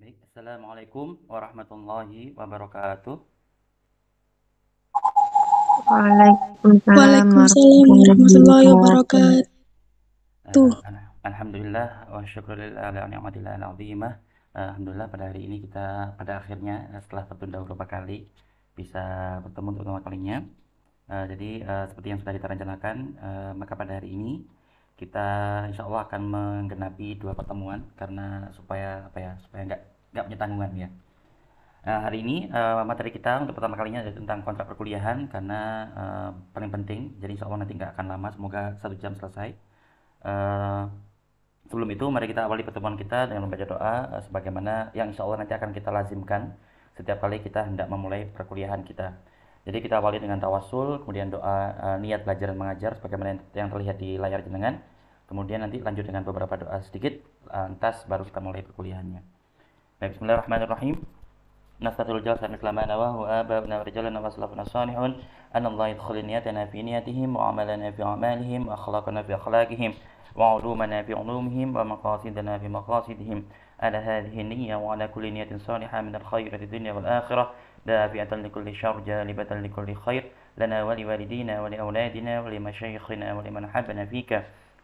Baik, Assalamualaikum warahmatullahi wabarakatuh. Waalaikumsalam Waalaikumsalam warahmatullahi warahmatullahi wabarakatuh. wabarakatuh. Alhamdulillah wa syukurillah ala ni'matillah al-azimah. Alhamdulillah pada hari ini kita pada akhirnya setelah tertunda beberapa kali bisa bertemu untuk pertama kalinya. Jadi seperti yang sudah kita rencanakan, maka pada hari ini kita insya Allah akan menggenapi dua pertemuan karena supaya nggak punya tanggungan ya. Nah, hari ini materi kita untuk pertama kalinya adalah tentang kontrak perkuliahan karena paling penting. Jadi insya Allah nanti nggak akan lama, semoga 1 jam selesai. Eh, Sebelum itu, mari kita awali pertemuan kita dengan membaca doa sebagaimana yang insya Allah nanti akan kita lazimkan setiap kali kita hendak memulai perkuliahan kita. Jadi kita awali dengan tawasul, kemudian doa niat belajar dan mengajar sebagaimana yang terlihat di layar jenengan. Kemudian nanti lanjut dengan beberapa doa sedikit, lantas baru kita mulai perkuliahannya. Baik, bismillahirrahmanirrahim. نستطيع الجلسة مثل ما نواه آباؤنا ورجالنا وأسلافنا الصالحون أن الله يدخل نيتنا في نيتهم وعملنا في أعمالهم وأخلاقنا في أخلاقهم وعلومنا في علومهم ومقاصدنا في مقاصدهم على هذه النية وعلى كل نية صالحة من الخير في الدنيا والآخرة دافعة لكل شر جالبة لكل خير لنا ولوالدينا ولأولادنا ولمشايخنا ولمن حبنا فيك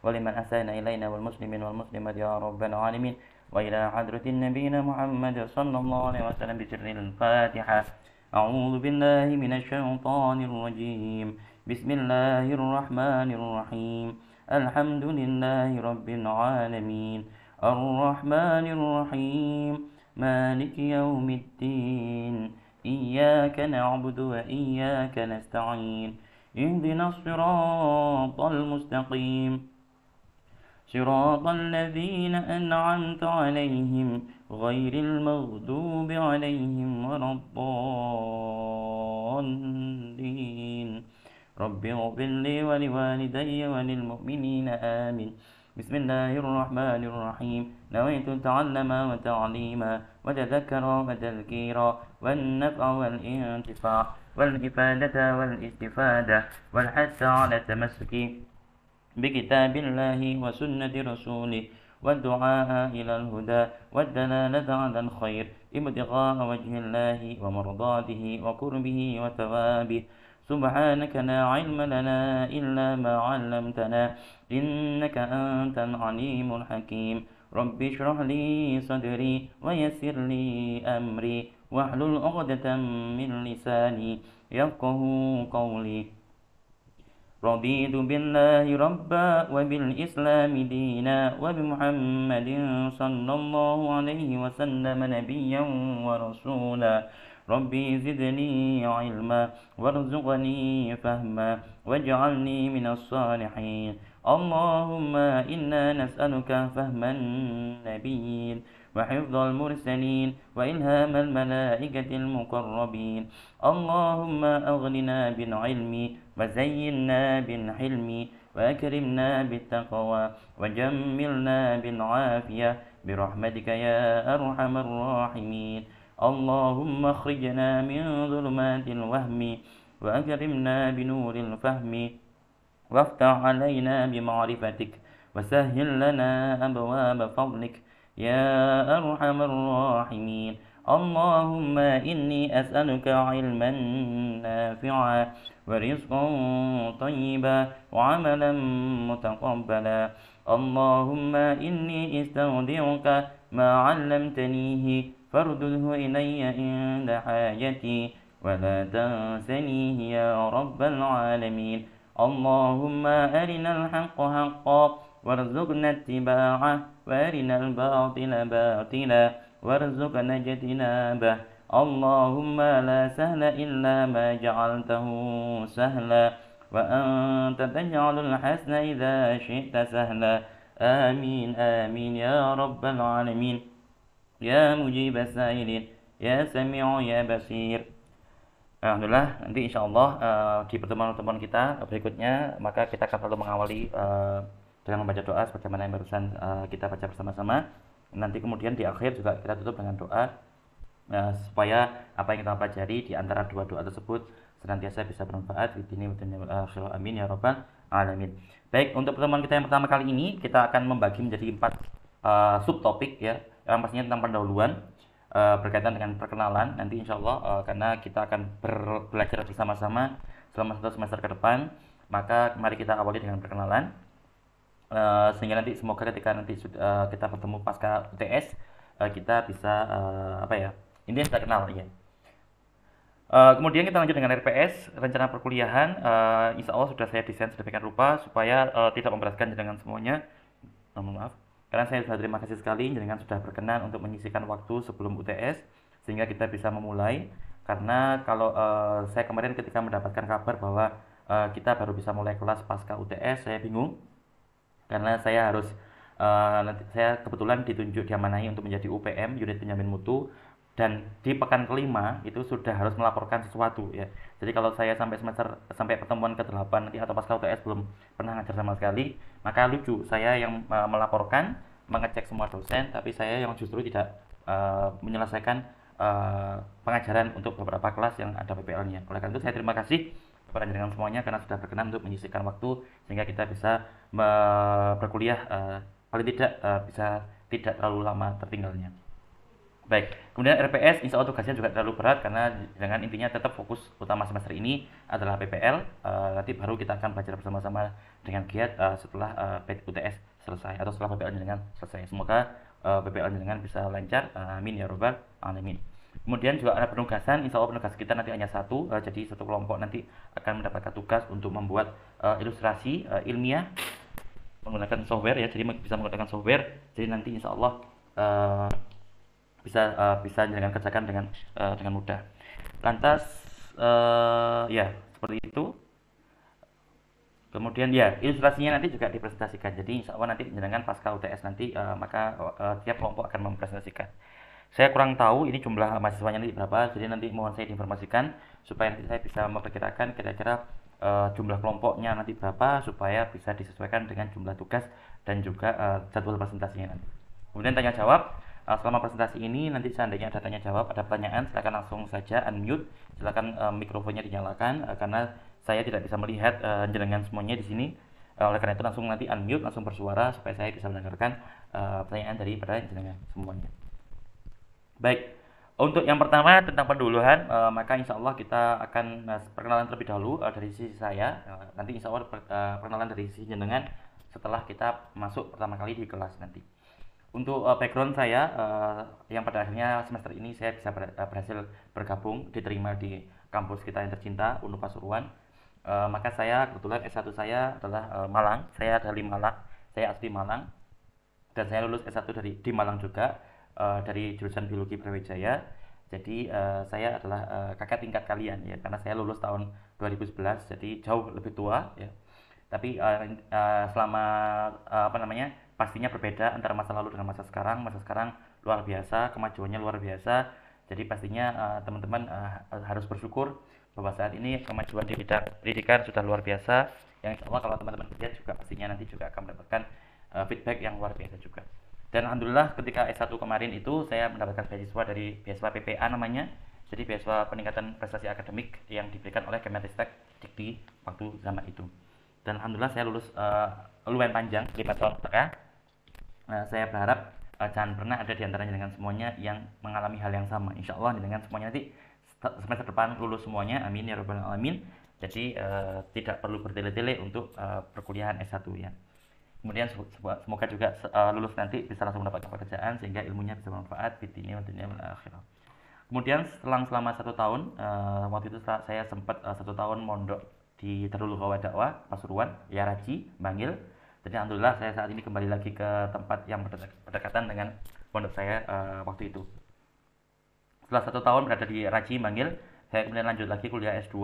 ولمن أساء إلينا والمسلمين والمسلمات يا رب العالمين وإلى حضرة نبينا محمد صلى الله عليه وسلم بسر الفاتحة. أعوذ بالله من الشيطان الرجيم. بسم الله الرحمن الرحيم. الحمد لله رب العالمين الرحمن الرحيم مالك يوم الدين إياك نعبد وإياك نستعين اهدنا الصراط المستقيم صراط الذين أنعمت عليهم غير المغضوب عليهم ولا الضالين رب اغفر لي ولوالدي وللمؤمنين آمين. بسم الله الرحمن الرحيم. نويت تعلم وتعليما وتذكر وتذكيرا والنفع والانتفاع والإفادة والاستفادة والحث على التمسك بكتاب الله وسنة رسوله والدعاء إلى الهدى والدلالة على الخير ابتغاء وجه الله ومرضاته وقربه وثوابه. سبحانك لا علم لنا إلا ما علمتنا إنك أنت العليم الحكيم. رب اشرح لي صدري ويسر لي أمري واحلل عقدة من لساني يفقه قولي. رضيت بالله ربا وبالإسلام دينا وبمحمد صلى الله عليه وسلم نبيا ورسولا. ربي زدني علما وارزقني فهما واجعلني من الصالحين. اللهم إنا نسألك فهم النبيين وحفظ المرسلين وإلهام الملائكة المقربين. اللهم أغننا بالعلم وزينا بالحلم وأكرمنا بالتقوى وجملنا بالعافية برحمتك يا أرحم الراحمين. اللهم اخرجنا من ظلمات الوهم وأكرمنا بنور الفهم وافتح علينا بمعرفتك وسهل لنا أبواب فضلك يا أرحم الراحمين. اللهم إني أسألك علما نافعا ورزقا طيبا وعملا متقبلا. اللهم إني استودعك ما علمتنيه فارده إلي عند حاجتي ولا تنسنيه يا رب العالمين. اللهم أرنا الحق حقا وارزقنا اتباعه وأرنا الباطل باطلا وارزقنا اجتنابه. اللهم لا سهل إلا ما جعلته سهلا وأنت تجعل الحسن إذا شئت سهلا. آمين آمين يا رب العالمين يا مجيب السائلين يا سميع يا بصير. Alhamdulillah, nanti insya Allah di pertemuan-pertemuan kita berikutnya maka kita akan selalu mengawali dengan membaca doa sebagaimana yang barusan kita baca bersama-sama. Nanti kemudian di akhir juga kita tutup dengan doa supaya apa yang kita pelajari di antara dua doa tersebut senantiasa bisa bermanfaat di sini amin ya robbal alamin. Baik, untuk pertemuan kita yang pertama kali ini kita akan membagi menjadi 4 subtopik ya, yang pastinya tentang pendahuluan. berkaitan dengan perkenalan nanti insya Allah, karena kita akan belajar bersama-sama selama 1 semester ke depan, maka mari kita awali dengan perkenalan. Sehingga nanti semoga ketika nanti kita bertemu pasca UTS, kita bisa apa ya, intinya sudah kenal ya. Kemudian kita lanjut dengan RPS, rencana perkuliahan. Insya Allah sudah saya desain sedemikian rupa supaya tidak memberatkan jenengan semuanya. Mohon maaf, karena saya sudah terima kasih sekali jenengan sudah berkenan untuk menyisihkan waktu sebelum UTS sehingga kita bisa memulai. Karena kalau saya kemarin ketika mendapatkan kabar bahwa kita baru bisa mulai kelas pasca UTS, saya bingung karena saya harus nanti saya kebetulan ditunjuk diamanai untuk menjadi UPM, unit penjamin mutu, dan di pekan kelima itu sudah harus melaporkan sesuatu ya. Jadi kalau saya sampai pertemuan ke-8 nanti atau pasca UTS belum pernah ngajar sama sekali, maka lucu saya yang melaporkan, mengecek semua dosen, tapi saya yang justru tidak menyelesaikan pengajaran untuk beberapa kelas yang ada PPL-nya. Oleh karena itu saya terima kasih kepada jenengan semuanya karena sudah berkenan untuk menyisihkan waktu sehingga kita bisa berkuliah paling tidak bisa tidak terlalu lama tertinggalnya. Baik, kemudian RPS insya Allah tugasnya juga terlalu berat karena dengan intinya tetap fokus utama semester ini adalah PPL. Nanti baru kita akan belajar bersama-sama dengan giat setelah UTS selesai atau setelah PPL dengan selesai. Semoga PPL dengan bisa lancar, amin ya robbal alamin. Kemudian juga ada penugasan, insya Allah penugas kita nanti hanya satu, jadi satu kelompok nanti akan mendapatkan tugas untuk membuat ilustrasi ilmiah menggunakan software ya, jadi bisa menggunakan software, jadi nanti insya Allah bisa jangan kerjakan dengan mudah. Lantas ya seperti itu. Kemudian ya ilustrasinya nanti juga dipresentasikan. Jadi insya Allah nanti jangan pasca UTS nanti maka tiap kelompok akan mempresentasikan. Saya kurang tahu ini jumlah mahasiswanya nanti berapa, jadi nanti mohon saya diinformasikan supaya nanti saya bisa memperkirakan kira-kira jumlah kelompoknya nanti berapa supaya bisa disesuaikan dengan jumlah tugas dan juga jadwal presentasinya nanti. Kemudian tanya jawab. Selama presentasi ini nanti seandainya ada tanya jawab, ada pertanyaan, silakan langsung saja unmute, silakan mikrofonnya dinyalakan karena saya tidak bisa melihat jenengan semuanya di sini. Oleh karena itu langsung nanti unmute, langsung bersuara supaya saya bisa mendengarkan pertanyaan daripada jenengan semuanya. Baik, untuk yang pertama tentang pendahuluan, maka insya Allah kita akan perkenalan terlebih dahulu dari sisi saya. Nanti insya Allah perkenalan dari sisi jenengan setelah kita masuk pertama kali di kelas nanti. Untuk background saya, yang pada akhirnya semester ini saya bisa berhasil bergabung, diterima di kampus kita yang tercinta, UNU Pasuruan. Maka saya kebetulan S1 saya adalah Malang, saya dari Malang, saya asli Malang, dan saya lulus S1 di Malang juga, dari jurusan Biologi Brawijaya. Jadi saya adalah kakak tingkat kalian ya, karena saya lulus tahun 2011, jadi jauh lebih tua ya. Tapi selama pastinya berbeda antara masa lalu dengan masa sekarang. Masa sekarang luar biasa, kemajuannya luar biasa. Jadi pastinya teman-teman harus bersyukur bahwa saat ini kemajuan di bidang pendidikan sudah luar biasa. Yang insya Allah kalau teman-teman lihat juga pastinya nanti juga akan mendapatkan feedback yang luar biasa juga. Dan alhamdulillah ketika S1 kemarin itu saya mendapatkan beasiswa dari beasiswa PPA namanya. Jadi beasiswa peningkatan prestasi akademik yang diberikan oleh Kemenristek Dikti waktu zaman itu. Dan alhamdulillah saya lulus lumayan panjang, 5 tahun setengah. Saya berharap jangan pernah ada di antaranya dengan semuanya yang mengalami hal yang sama. Insya Allah dengan semuanya nanti semester depan lulus semuanya, amin ya robbal alamin. Jadi tidak perlu bertele-tele untuk perkuliahan S1 ya. Kemudian semoga juga lulus nanti bisa langsung mendapatkan pekerjaan sehingga ilmunya bisa bermanfaat di dunia dan dunia akhirat. Kemudian selama 1 tahun, waktu itu saya sempat 1 tahun mondok di Darul Ghawa Dakwah Pasuruan, ya Raji, Bangil. Jadi alhamdulillah saya saat ini kembali lagi ke tempat yang berdekatan dengan pondok saya waktu itu. Setelah 1 tahun berada di Raji, Bangil, saya kemudian lanjut lagi kuliah S2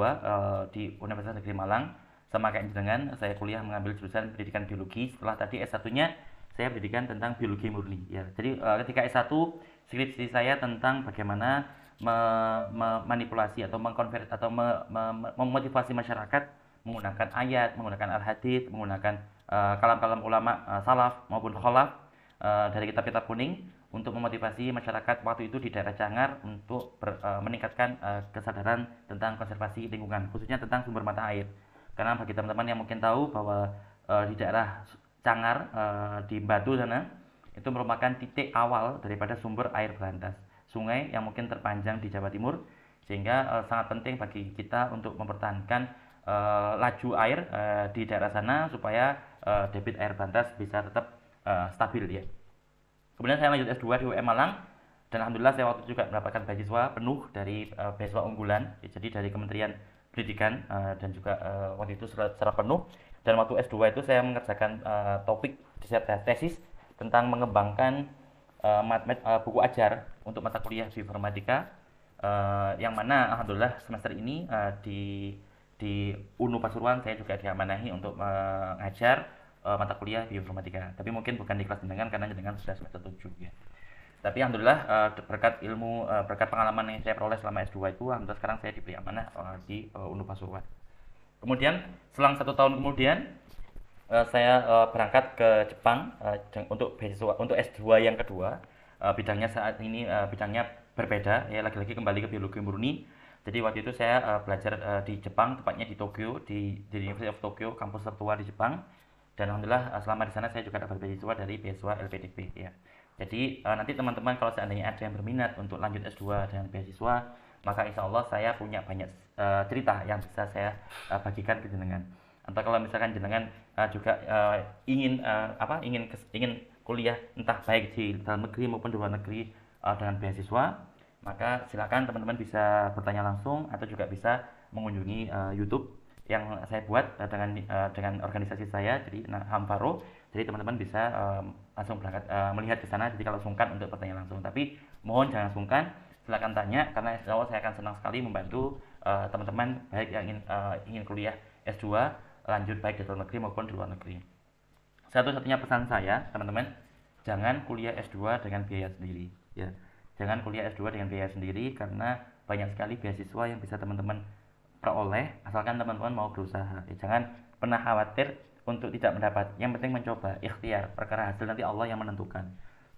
di Universitas Negeri Malang. Sama kayak jenengan, saya kuliah mengambil jurusan pendidikan biologi. Setelah tadi S1-nya saya pendidikan tentang biologi murni ya. Jadi ketika S1 skripsi saya tentang bagaimana memanipulasi atau mengkonvert atau memotivasi masyarakat menggunakan ayat, menggunakan al-hadits, menggunakan kalam-kalam ulama salaf maupun khalaf dari kitab-kitab kuning untuk memotivasi masyarakat waktu itu di daerah Cangar untuk meningkatkan kesadaran tentang konservasi lingkungan, khususnya tentang sumber mata air. Karena bagi teman-teman yang mungkin tahu bahwa di daerah Cangar di Batu sana itu merupakan titik awal daripada sumber air berantas. sungai yang mungkin terpanjang di Jawa Timur, sehingga sangat penting bagi kita untuk mempertahankan laju air di daerah sana supaya debit air Bantas bisa tetap stabil ya. Kemudian saya lanjut S2 di UM Malang, dan alhamdulillah saya waktu itu juga mendapatkan beasiswa penuh dari beasiswa unggulan, jadi dari Kementerian Pendidikan, dan juga waktu itu secara penuh. Dan waktu S2 itu saya mengerjakan topik tesis tentang mengembangkan buku ajar untuk mata kuliah di informatika, yang mana alhamdulillah semester ini di UNU Pasuruan saya juga diamanahi untuk mengajar mata kuliah bioinformatika. Tapi mungkin bukan di kelas jenengan karena jenengan sudah semester 7 ya. Tapi alhamdulillah berkat ilmu, berkat pengalaman yang saya peroleh selama S2 itu, alhamdulillah sekarang saya diberi amanah di UNU Pasuruan. Kemudian selang 1 tahun kemudian saya berangkat ke Jepang untuk beasiswa untuk S2 yang kedua. Bidangnya saat ini bidangnya berbeda ya, lagi-lagi kembali ke biologi murni. Jadi waktu itu saya belajar di Jepang, tepatnya di Tokyo, di University of Tokyo, kampus tertua di Jepang. Dan alhamdulillah selama di sana saya juga dapat beasiswa dari beasiswa LPDP ya. Jadi nanti teman-teman kalau seandainya ada yang berminat untuk lanjut S2 dengan beasiswa, maka insya Allah saya punya banyak cerita yang bisa saya bagikan ke jenengan. Atau kalau misalkan jenengan juga ingin kuliah entah baik di dalam negeri maupun di luar negeri dengan beasiswa, maka silakan teman-teman bisa bertanya langsung atau juga bisa mengunjungi YouTube yang saya buat dengan organisasi saya, jadi Hamfaro. Jadi teman-teman bisa langsung berangkat melihat ke sana. Jadi kalau sungkan untuk bertanya langsung, tapi mohon jangan sungkan, silakan tanya, karena insya Allah saya akan senang sekali membantu teman-teman baik yang ingin kuliah S2 lanjut baik di dalam negeri maupun di luar negeri. Satu-satunya pesan saya teman-teman, jangan kuliah S2 dengan biaya sendiri ya. Jangan kuliah S2 dengan biaya sendiri, karena banyak sekali beasiswa yang bisa teman-teman peroleh asalkan teman-teman mau berusaha ya. Jangan pernah khawatir untuk tidak mendapat, yang penting mencoba, ikhtiar, perkara hasil nanti Allah yang menentukan.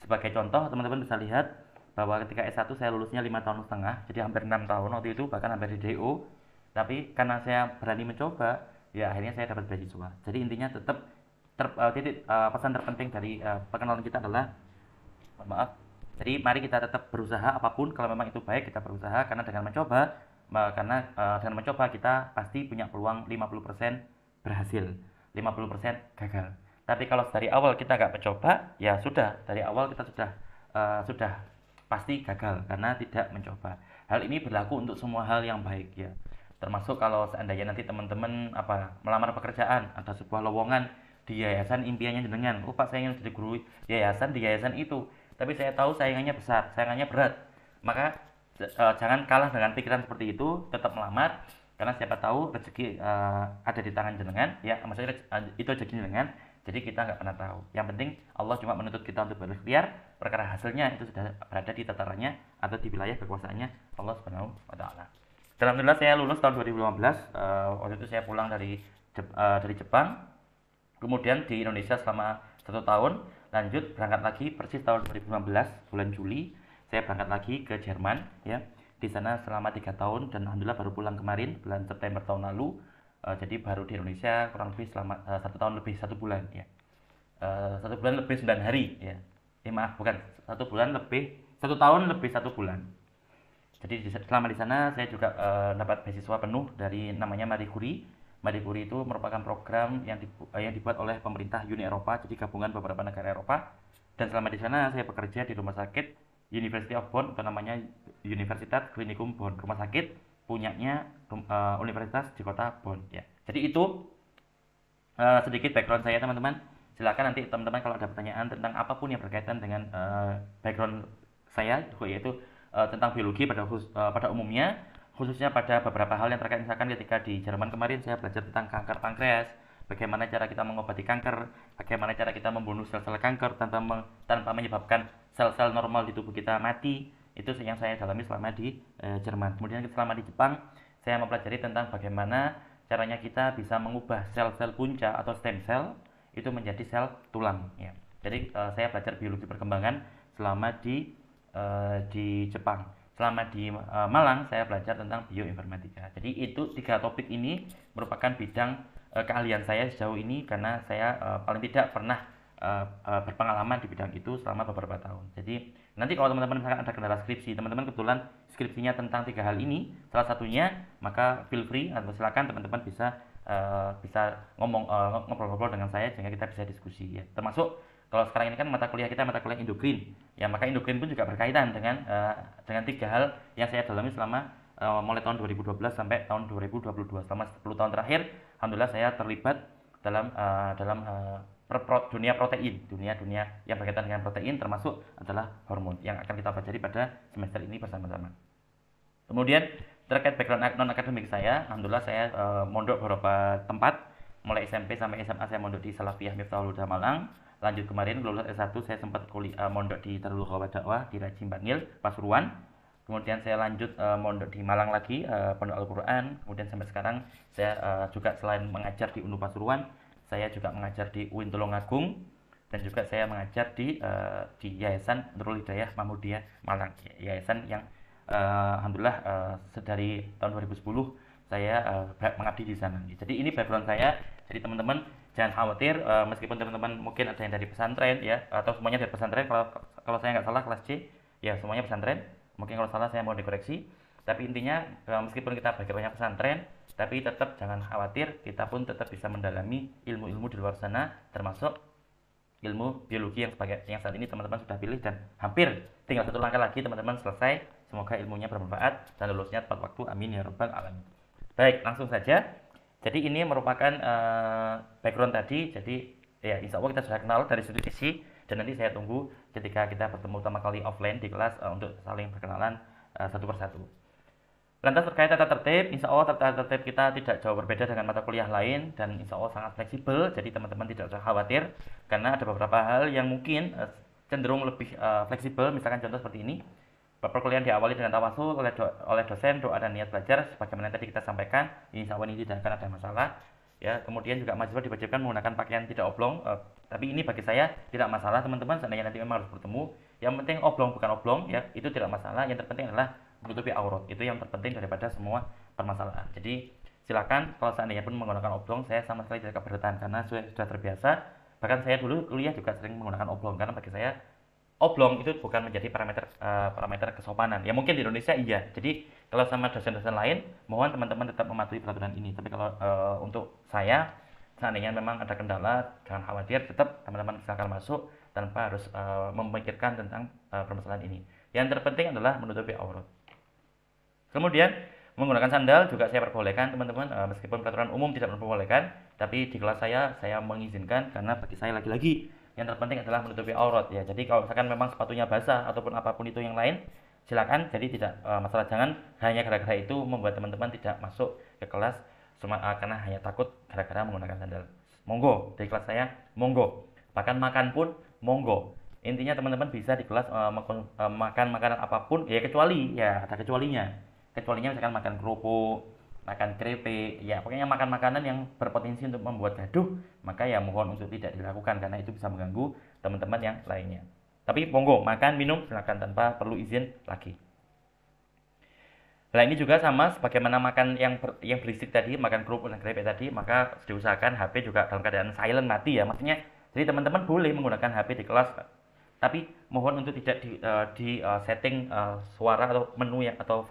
Sebagai contoh, teman-teman bisa lihat bahwa ketika S1 saya lulusnya 5,5 tahun, jadi hampir 6 tahun waktu itu, bahkan hampir di DO. Tapi karena saya berani mencoba, ya akhirnya saya dapat beasiswa. Jadi intinya tetap pesan terpenting dari perkenalan kita adalah, maaf, jadi mari kita tetap berusaha, apapun kalau memang itu baik kita berusaha, karena dengan mencoba dengan mencoba kita pasti punya peluang 50% berhasil, 50% gagal. Tapi kalau dari awal kita nggak mencoba, ya sudah, dari awal kita sudah pasti gagal karena tidak mencoba. Hal ini berlaku untuk semua hal yang baik ya. Termasuk kalau seandainya nanti teman-teman melamar pekerjaan, ada sebuah lowongan di yayasan impiannya jenengan. Oh Pak, saya ingin jadi guru yayasan di yayasan itu. Tapi saya tahu saingannya besar, saingannya berat. Maka jangan kalah dengan pikiran seperti itu, tetap melamar, karena siapa tahu rezeki ada di tangan jenengan ya, maksudnya itu rezeki jenengan, jadi kita nggak pernah tahu. Yang penting Allah cuma menuntut kita untuk berikhtiar, perkara hasilnya itu sudah berada di tatarannya atau di wilayah kekuasaannya Allah Subhanahu wa taala. Dan alhamdulillah saya lulus tahun 2015. Waktu itu saya pulang dari Jepang, kemudian di Indonesia selama 1 tahun, lanjut berangkat lagi persis tahun 2015 bulan Juli saya berangkat lagi ke Jerman ya. Di sana selama 3 tahun, dan alhamdulillah baru pulang kemarin bulan September tahun lalu. Jadi baru di Indonesia kurang lebih selama 1 tahun lebih 1 bulan ya. 1 bulan lebih 9 hari ya. Maaf, bukan 1 bulan lebih 1 tahun lebih 1 bulan. Jadi selama di sana saya juga dapat beasiswa penuh dari namanya Marie Curie. Marie Curie itu merupakan program yang dibuat oleh pemerintah Uni Eropa, jadi gabungan beberapa negara Eropa. Dan selama di sana saya bekerja di rumah sakit University of Bonn, atau namanya Universitas Klinikum Bonn, rumah sakit punyanya universitas di kota Bonn ya. Jadi itu sedikit background saya teman-teman. Silakan nanti teman-teman kalau ada pertanyaan tentang apapun yang berkaitan dengan background saya, yaitu tentang biologi pada umumnya, khususnya pada beberapa hal yang terkait, misalkan ketika di Jerman kemarin saya belajar tentang kanker pankreas, bagaimana cara kita mengobati kanker, bagaimana cara kita membunuh sel-sel kanker tanpa menyebabkan sel-sel normal di tubuh kita mati. Itu yang saya dalami selama di Jerman. Kemudian selama di Jepang saya mempelajari tentang bagaimana caranya kita bisa mengubah sel-sel punca atau stem cell itu menjadi sel tulang ya. Jadi saya belajar biologi perkembangan selama di Jepang. Selama di Malang saya belajar tentang bioinformatika. Jadi itu 3 topik ini merupakan bidang keahlian saya sejauh ini, karena saya paling tidak pernah berpengalaman di bidang itu selama beberapa tahun. Jadi Nanti kalau teman-teman misalkan ada kendala skripsi, teman-teman kebetulan skripsinya tentang 3 hal ini, salah satunya, maka feel free atau silakan teman-teman bisa ngobrol-ngobrol dengan saya sehingga kita bisa diskusi ya. Termasuk kalau sekarang ini kan mata kuliah kita mata kuliah endokrin. Ya, maka endokrin pun juga berkaitan dengan 3 hal yang saya dalami selama mulai tahun 2012 sampai tahun 2022. Selama 10 tahun terakhir, alhamdulillah saya terlibat dalam dunia protein, dunia yang berkaitan dengan protein, termasuk adalah hormon yang akan kita pelajari pada semester ini bersama-sama. Kemudian terkait background non akademik saya, alhamdulillah saya mondok beberapa tempat, mulai SMP sampai SMA saya mondok di Salafiyah Miftahul Huda Malang. Lanjut kemarin lulus S1 saya sempat kuliah mondok di Darul Qawah Dakwah di Rajim Bangil, Pasuruan. Kemudian saya lanjut mondok di Malang lagi, Pondok Al-Qur'an. Kemudian sampai sekarang saya juga selain mengajar di UNU Pasuruan, saya juga mengajar di UIN Tulungagung, dan juga saya mengajar di Yayasan Nurul Hidayah Mahmudiyah Malang, yayasan yang alhamdulillah dari tahun 2010 saya mengabdi di sana. Jadi ini background saya. Jadi teman-teman jangan khawatir, meskipun teman-teman mungkin ada yang dari pesantren ya, atau semuanya dari pesantren. Kalau saya nggak salah kelas C ya semuanya pesantren. Mungkin kalau salah saya mau dikoreksi. Tapi intinya meskipun kita backgroundnya pesantren, tapi tetap jangan khawatir, kita pun tetap bisa mendalami ilmu-ilmu di luar sana, termasuk ilmu biologi yang saat ini teman-teman sudah pilih dan hampir tinggal satu langkah lagi teman-teman selesai. Semoga ilmunya bermanfaat dan lulusnya tepat waktu. Amin ya rabbal alamin. Baik, langsung saja. Jadi ini merupakan background tadi. Jadi ya insya Allah kita sudah kenal dari sudut sisi, dan nanti saya tunggu ketika kita bertemu pertama kali offline di kelas untuk saling berkenalan satu persatu. Lantas terkait tata tertib, insya Allah tata tertib kita tidak jauh berbeda dengan mata kuliah lain, dan insya Allah sangat fleksibel, jadi teman-teman tidak usah khawatir, karena ada beberapa hal yang mungkin cenderung lebih fleksibel, misalkan contoh seperti ini. Perkuliahan diawali dengan tawasul oleh dosen, doa dan niat belajar, sebagaimana tadi kita sampaikan, insya Allah ini tidak akan ada masalah. Ya, kemudian juga mahasiswa diwajibkan menggunakan pakaian tidak oblong, tapi ini bagi saya tidak masalah teman-teman, seandainya nanti memang harus bertemu. Yang penting oblong bukan oblong, ya itu tidak masalah. Yang terpenting adalah menutupi aurat, itu yang terpenting daripada semua permasalahan. Jadi silakan, kalau seandainya pun menggunakan oblong, saya sama sekali tidak keberatan karena sudah terbiasa. Bahkan saya dulu kuliah juga sering menggunakan oblong, karena bagi saya oblong itu bukan menjadi parameter kesopanan. Ya mungkin di Indonesia iya. Jadi kalau sama dosen-dosen lain, mohon teman-teman tetap mematuhi peraturan ini. Tapi kalau untuk saya, seandainya memang ada kendala, jangan khawatir, tetap teman-teman silakan masuk tanpa harus memikirkan tentang permasalahan ini. Yang terpenting adalah menutupi aurat. Kemudian menggunakan sandal juga saya perbolehkan teman-teman, meskipun peraturan umum tidak memperbolehkan, tapi di kelas saya mengizinkan, karena bagi saya lagi-lagi yang terpenting adalah menutupi aurat ya. Jadi kalau misalkan memang sepatunya basah ataupun apapun itu yang lain, silakan. Jadi tidak masalah, jangan hanya gara-gara itu membuat teman-teman tidak masuk ke kelas karena hanya takut gara-gara menggunakan sandal. Monggo, di kelas saya monggo. Bahkan makan pun monggo. Intinya teman-teman bisa di kelas makan makanan apapun ya, kecuali ya ada kecualinya misalkan makan kerupuk, makan keripik, ya pokoknya makan makanan yang berpotensi untuk membuat gaduh, maka ya mohon untuk tidak dilakukan, karena itu bisa mengganggu teman-teman yang lainnya. Tapi monggo makan minum silakan tanpa perlu izin lagi. Nah ini juga sama sebagaimana makan yang berisik tadi, makan kerupuk dan keripik tadi, maka diusahakan HP juga dalam keadaan silent, mati ya. Maksudnya jadi teman-teman boleh menggunakan HP di kelas, tapi mohon untuk tidak di setting suara atau menu atau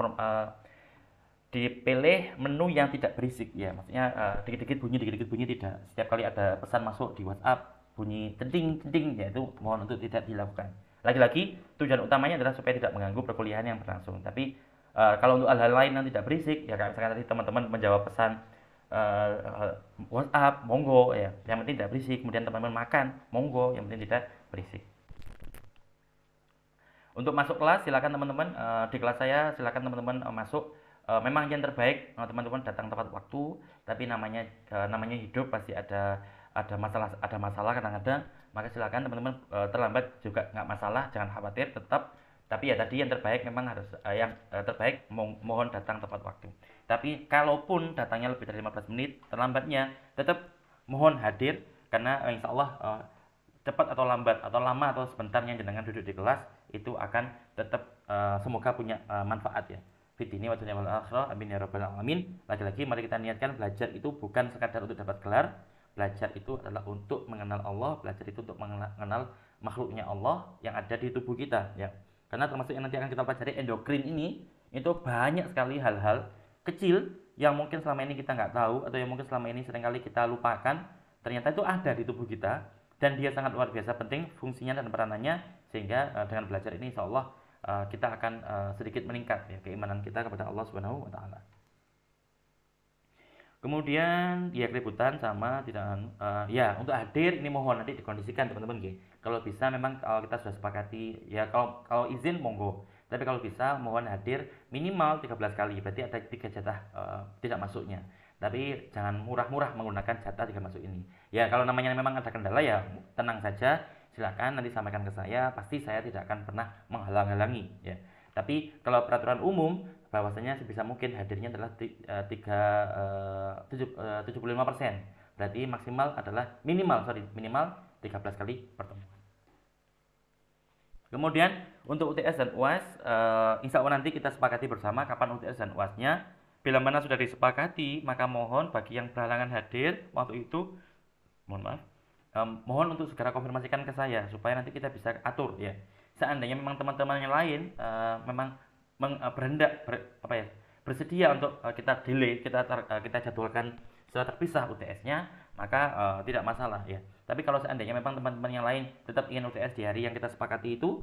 dipilih menu yang tidak berisik ya. Maksudnya dikit-dikit bunyi tidak. Setiap kali ada pesan masuk di WhatsApp bunyi centing ya, itu mohon untuk tidak dilakukan. Lagi-lagi tujuan utamanya adalah supaya tidak mengganggu perkuliahan yang berlangsung. Tapi kalau untuk hal-hal lain yang tidak berisik ya, kayak misalkan tadi teman-teman menjawab pesan WhatsApp, monggo ya, yang penting tidak berisik. Kemudian teman-teman makan, monggo, yang penting tidak berisik. Untuk masuk kelas silakan teman-teman, di kelas saya silakan teman-teman masuk. Memang yang terbaik teman-teman datang tepat waktu, tapi namanya hidup pasti ada masalah kadang-kadang, maka silakan teman-teman terlambat juga nggak masalah, jangan khawatir tetap. Tapi ya tadi yang terbaik memang harus terbaik mohon datang tepat waktu. Tapi kalaupun datangnya lebih dari 15 menit terlambatnya, tetap mohon hadir, karena insya Allah cepat atau lambat atau lama atau sebentarnya jenengan duduk di kelas itu akan tetap semoga punya manfaat ya. Fitini wa dunya wal akhirah, amin ya rabbal alamin. Lagi-lagi mari kita niatkan belajar itu bukan sekadar untuk dapat gelar. Belajar itu adalah untuk mengenal Allah, belajar itu untuk mengenal makhluknya Allah yang ada di tubuh kita ya. Karena termasuk yang nanti akan kita pelajari endokrin ini, itu banyak sekali hal-hal kecil yang mungkin selama ini kita nggak tahu, atau yang mungkin selama ini seringkali kita lupakan, ternyata itu ada di tubuh kita, dan dia sangat luar biasa penting fungsinya dan peranannya, sehingga dengan belajar ini insya Allah kita akan sedikit meningkat ya keimanan kita kepada Allah Subhanahu wa Ta'ala. Kemudian ya keributan sama tidak ya untuk hadir ini mohon nanti dikondisikan teman-teman gitu. Kalau bisa memang kalau kita sudah sepakati ya kalau izin monggo. Tapi kalau bisa mohon hadir minimal 13 kali. Berarti ada 3 jatah tidak masuknya. Tapi jangan murah-murah menggunakan jatah 3 masuk ini. Ya kalau namanya memang ada kendala ya tenang saja. Silakan nanti sampaikan ke saya. Pasti saya tidak akan pernah menghalang-halangi ya. Tapi kalau peraturan umum bahwasanya sebisa mungkin hadirnya adalah 75%. Berarti maksimal adalah minimal 13 kali pertemuan. Kemudian untuk UTS dan UAS insya Allah nanti kita sepakati bersama kapan UTS dan UASnya. Bila mana sudah disepakati, maka mohon bagi yang berhalangan hadir waktu itu, mohon untuk segera konfirmasikan ke saya supaya nanti kita bisa atur ya. Seandainya memang teman-teman yang lain memang bersedia untuk kita delay, kita jadwalkan secara terpisah UTS-nya, maka tidak masalah ya. Tapi kalau seandainya memang teman-teman yang lain tetap ingin UTS di hari yang kita sepakati itu,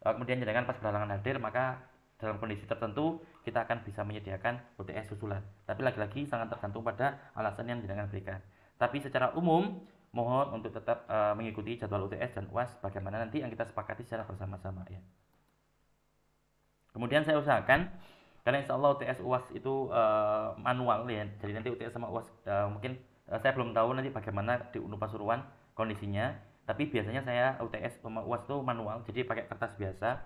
kemudian jangan pas berhalangan hadir, maka dalam kondisi tertentu kita akan bisa menyediakan UTS susulan. Tapi lagi-lagi sangat tergantung pada alasan yang jenengan berikan. Tapi secara umum mohon untuk tetap mengikuti jadwal UTS dan UAS bagaimana nanti yang kita sepakati secara bersama-sama ya. Kemudian saya usahakan karena insya Allah UTS UAS itu manual ya. Jadi nanti UTS sama UAS mungkin saya belum tahu nanti bagaimana di Unpad Pasuruan kondisinya. Tapi biasanya saya UTS sama UAS itu manual, jadi pakai kertas biasa.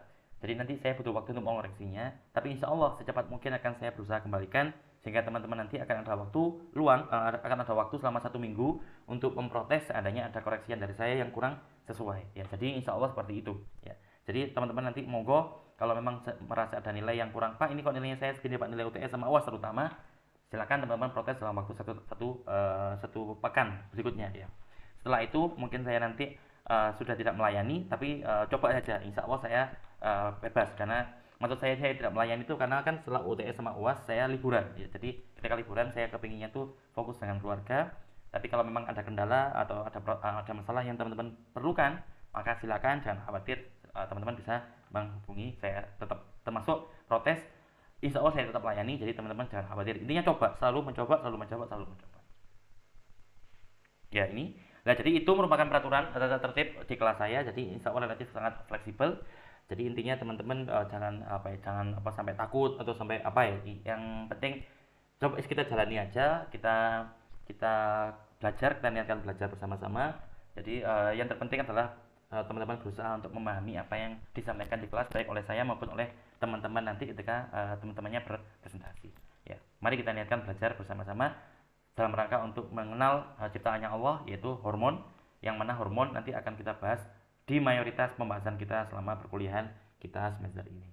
Jadi nanti saya butuh waktu untuk mengoreksinya. Tapi insya Allah secepat mungkin akan saya berusaha kembalikan sehingga teman-teman nanti akan ada waktu luang, akan ada waktu selama 1 minggu untuk memprotes seandainya ada koreksian dari saya yang kurang sesuai. Ya, jadi insya Allah seperti itu. Ya, jadi teman-teman nanti monggo kalau memang merasa ada nilai yang kurang, Pak ini kok nilainya saya segini Pak, nilai UTS sama UAS terutama, silakan teman-teman protes dalam waktu satu pekan berikutnya ya. Setelah itu mungkin saya nanti sudah tidak melayani, tapi coba saja, insya Allah saya bebas. Karena maksud saya tidak melayani itu karena kan setelah UTS sama UAS saya liburan ya. Jadi ketika liburan saya kepinginnya tuh fokus dengan keluarga. Tapi kalau memang ada kendala atau ada masalah yang teman-teman perlukan, maka silakan, jangan khawatir, teman-teman bisa menghubungi saya. Tetap termasuk protes, insya Allah saya tetap layani. Jadi teman-teman jangan khawatir, intinya coba, selalu mencoba. Ya ini. Nah, jadi itu merupakan peraturan tata tertib di kelas saya. Jadi insya Allah relatif sangat fleksibel. Jadi intinya teman-teman jangan sampai takut atau sampai Yang penting coba kita jalani aja. Kita belajar, kita niatkan belajar bersama-sama. Jadi yang terpenting adalah teman-teman berusaha untuk memahami apa yang disampaikan di kelas baik oleh saya maupun oleh teman-teman nanti ketika teman-temannya berpresentasi. Ya, mari kita niatkan belajar bersama-sama dalam rangka untuk mengenal ciptaannya Allah, yaitu hormon, yang mana hormon nanti akan kita bahas di mayoritas pembahasan kita selama perkuliahan kita semester ini.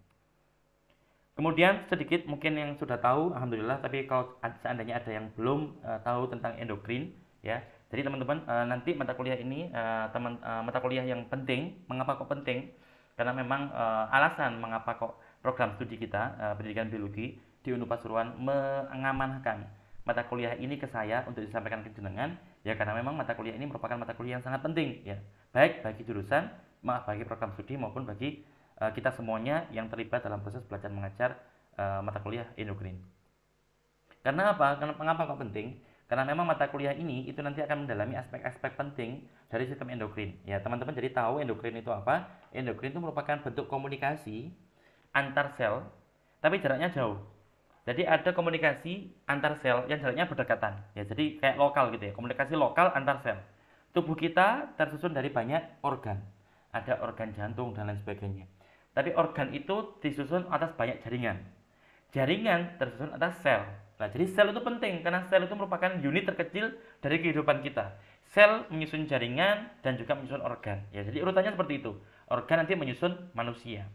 Kemudian sedikit mungkin yang sudah tahu, alhamdulillah, tapi kalau seandainya ada yang belum tahu tentang endokrin ya. Jadi teman-teman nanti mata kuliah ini mata kuliah yang penting. Mengapa kok penting? Karena memang alasan mengapa kok program studi kita pendidikan biologi di Unpad Pasuruan mengamanahkan mata kuliah ini ke saya untuk disampaikan ke jenengan ya, karena memang mata kuliah ini merupakan mata kuliah yang sangat penting ya, baik bagi jurusan, bagi program studi maupun bagi kita semuanya yang terlibat dalam proses belajar mengajar mata kuliah endokrin. Karena apa? Mengapa kok penting? Karena memang mata kuliah ini itu nanti akan mendalami aspek-aspek penting dari sistem endokrin. Ya, teman-teman jadi tahu endokrin itu apa? Endokrin itu merupakan bentuk komunikasi antar sel tapi jaraknya jauh. Jadi ada komunikasi antar sel yang jaraknya berdekatan. Ya, jadi kayak lokal gitu ya, komunikasi lokal antar sel. Tubuh kita tersusun dari banyak organ. Ada organ jantung dan lain sebagainya. Tapi organ itu disusun atas banyak jaringan. Jaringan tersusun atas sel. Nah, jadi sel itu penting karena sel itu merupakan unit terkecil dari kehidupan kita. Sel menyusun jaringan dan juga menyusun organ. Ya, jadi urutannya seperti itu. Organ nanti menyusun manusia.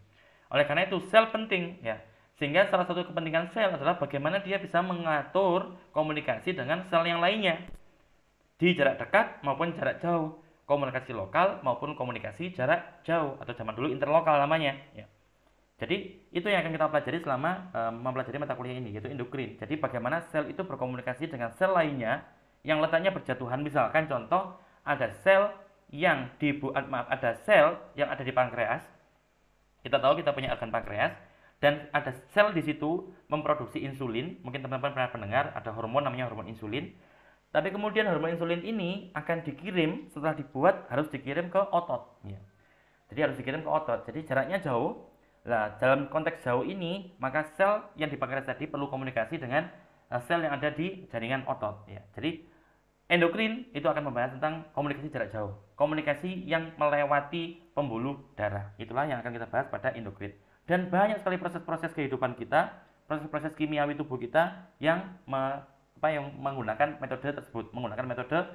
Oleh karena itu sel penting ya. Sehingga salah satu kepentingan sel adalah bagaimana dia bisa mengatur komunikasi dengan sel yang lainnya di jarak dekat maupun jarak jauh, komunikasi lokal maupun komunikasi jarak jauh atau zaman dulu interlokal namanya ya. Jadi itu yang akan kita pelajari selama mempelajari mata kuliah ini, yaitu endokrin. Jadi bagaimana sel itu berkomunikasi dengan sel lainnya yang letaknya berjatuhan. Misalkan contoh ada sel yang ada sel yang ada di pankreas. Kita tahu kita punya organ pankreas dan ada sel di situ memproduksi insulin. Mungkin teman-teman pernah mendengar ada hormon namanya hormon insulin. Tapi kemudian hormon insulin ini akan dikirim, setelah dibuat harus dikirim ke otot. Ya. Jadi harus dikirim ke otot. Jadi jaraknya jauh. Nah, dalam konteks jauh ini, maka sel yang di pankreas tadi perlu komunikasi dengan sel yang ada di jaringan otot. Ya. Jadi endokrin itu akan membahas tentang komunikasi jarak jauh, komunikasi yang melewati pembuluh darah. Itulah yang akan kita bahas pada endokrin. Dan banyak sekali proses-proses kehidupan kita, proses-proses kimiawi tubuh kita yang menggunakan metode tersebut, menggunakan metode